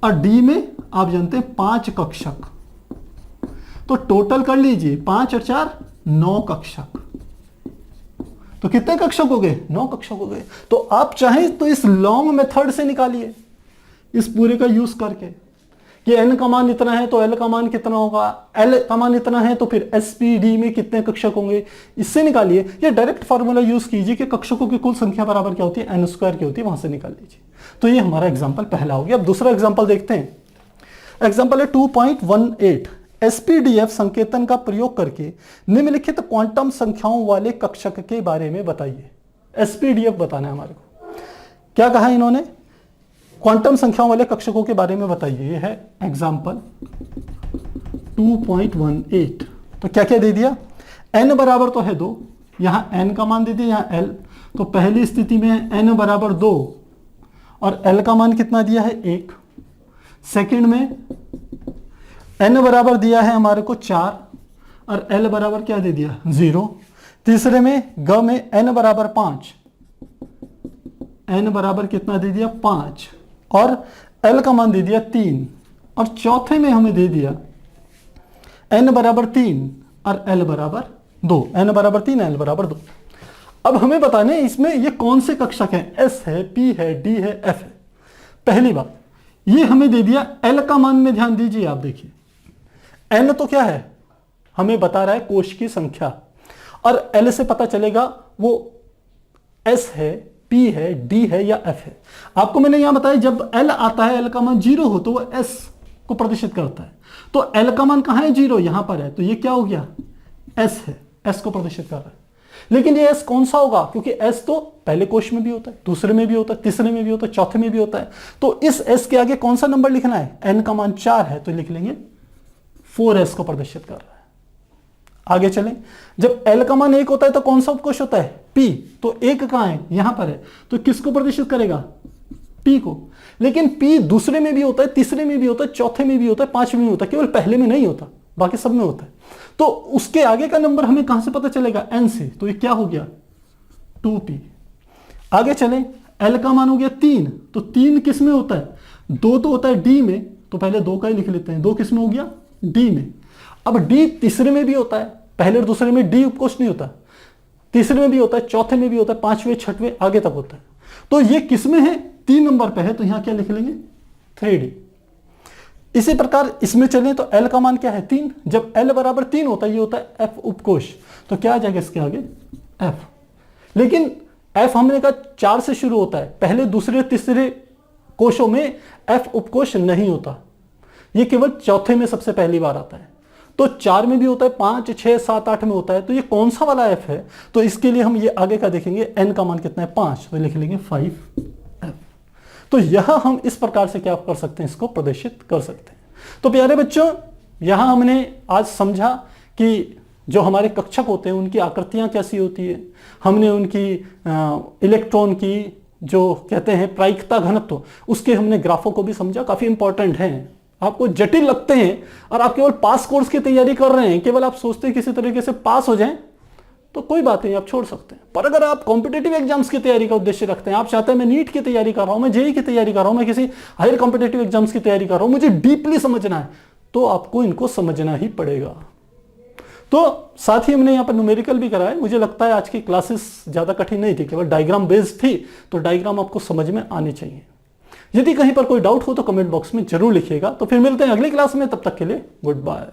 और D में आप जानते हैं 5 कक्षक। तो टोटल कर लीजिए 5 और 4 9 कक्षक। तो कितने कक्षक हो गए 9 कक्षक हो गए। तो आप चाहें तो इस लॉन्ग मेथड से निकालिए, इस पूरे का यूज करके कि n का मान इतना है तो L का मान कितना होगा, L का मान इतना है तो फिर SPD में कितने कक्षक होंगे, इससे निकालिए। या डायरेक्ट फार्मूला यूज कीजिए कि कक्षकों की कुल संख्या बराबर क्या होती है n² की होती है, वहां से निकाल लीजिए। तो ये हमारा एग्जाम्पल पहला हो गया। अब दूसरा एग्जाम्पल देखते हैं। एग्जाम्पल है 2.18, SPDF संकेतन का प्रयोग करके निम्नलिखित क्वांटम संख्याओं वाले कक्षक के बारे में बताइए। SPDF बताना है हमारे को। क्या कहा इन्होंने, क्वांटम संख्याओं वाले कक्षकों के बारे में बताइए। ये है एग्जाम्पल 2.18। तो क्या क्या दे दिया, n बराबर तो है 2, यहां n का मान दे दिया, यहां L। तो पहली स्थिति में n बराबर 2 और L का मान कितना दिया है 1। सेकंड में n बराबर दिया है हमारे को 4 और l बराबर क्या दे दिया 0। तीसरे में ग में n बराबर 5, n बराबर कितना दे दिया 5 और l का मान दे दिया 3। और चौथे में हमें दे दिया n बराबर 3 और l बराबर 2, n बराबर 3 l बराबर 2। अब हमें बताना है इसमें ये कौन से कक्षक हैं, s है, p है, d है, f है। पहली बात ये हमें दे दिया l का मान में ध्यान दीजिए, आप देखिए n तो क्या है हमें बता रहा है कोश की संख्या, और l से पता चलेगा वो s है, p है, d है या f है। आपको मैंने यहां बताया जब l आता है l का मान 0 हो तो वो s को प्रदर्शित करता है। तो l का मान कहां है 0, यहां पर है, तो ये क्या हो गया s है, s को प्रदर्शित कर रहा है। लेकिन ये s कौन सा होगा, क्योंकि s तो पहले कोश में भी होता है, दूसरे में भी होता है, तीसरे में भी होता है, चौथे में भी होता है। तो इस s के आगे कौन सा नंबर लिखना है, n का मान 4 है तो लिख लेंगे 4s को प्रदर्शित कर रहा है। आगे चलें, जब l का मान 1 होता है तो कौन सा उपकोश होता है p, तो 1 कहां है यहां पर है, तो किसको प्रदर्शित करेगा p को। लेकिन p दूसरे में भी होता है, तीसरे में भी होता है, चौथे में भी होता है, पांचवें में होता है, केवल पहले में नहीं होता, बाकी सब में होता है। तो उसके आगे का नंबर हमें कहां से पता चलेगा, n से, तो ये क्या हो गया 2p। आगे चलें, l का मान हो गया 3, तो 3 किस में होता है, 2 तो होता है d में, तो पहले 2 का ही लिख लेते हैं, 2 किस में हो गया d में। अब d तीसरे में भी होता है, पहले और दूसरे में d उपकोष नहीं होता, तीसरे में भी होता है, चौथे में भी होता है, पांचवें छठवें आगे तक होता है। तो ये किस में है 3 नंबर पे है, तो यहां क्या लिख लेंगे 3d। इसी प्रकार इसमें चलें तो l का मान क्या है 3, जब l बराबर 3 होता है ये होता है f उपकोष, तो क्या आ जाएगा इसके आगे f। लेकिन f हमने कहा 4 से शुरू होता है, पहले दूसरे तीसरे कोशों में f उपकोष नहीं होता, ये केवल चौथे में सबसे पहली बार आता है। तो 4 में भी होता है, 5, 6, 7, 8 में होता है, तो ये कौन सा वाला f है, तो इसके लिए हम ये आगे का देखेंगे, n का मान कितना है 5, तो लिख लेंगे 5f। तो यह हम इस प्रकार से क्या कर सकते हैं, इसको प्रदर्शित कर सकते हैं। तो प्यारे बच्चों, यहां हमने आज समझा कि जो हमारे कक्षक होते हैं उनकी आकृतियां कैसी होती है, हमने उनकी इलेक्ट्रॉन की जो कहते हैं प्रायिकता घनत्व, उसके हमने ग्राफों को भी समझा, काफी इंपॉर्टेंट है। आपको जटिल लगते हैं और आप केवल पास कोर्स की तैयारी कर रहे हैं, केवल आप सोचते हैं किसी तरीके से पास हो जाएं, तो कोई बात नहीं, आप छोड़ सकते हैं। पर अगर आप कॉम्पिटेटिव एग्जाम्स की तैयारी का उद्देश्य रखते हैं, आप चाहते हैं मैं नीट की तैयारी कर रहा हूं, मैं जेईई की तैयारी कर रहा हूं, मैं किसी हायर कॉम्पिटेटिव एग्जाम्स की तैयारी कर रहा हूं, मुझे डीपली समझना है, तो आपको इनको समझना ही पड़ेगा। तो साथ ही हमने यहाँ पर न्यूमेरिकल भी कराया। मुझे लगता है आज की क्लासेस ज्यादा कठिन नहीं थी, केवल डायग्राम बेस्ड थी, तो डायग्राम आपको समझ में आने चाहिए। यदि कहीं पर कोई डाउट हो तो कमेंट बॉक्स में जरूर लिखिएगा। तो फिर मिलते हैं अगली क्लास में, तब तक के लिए गुड बाय।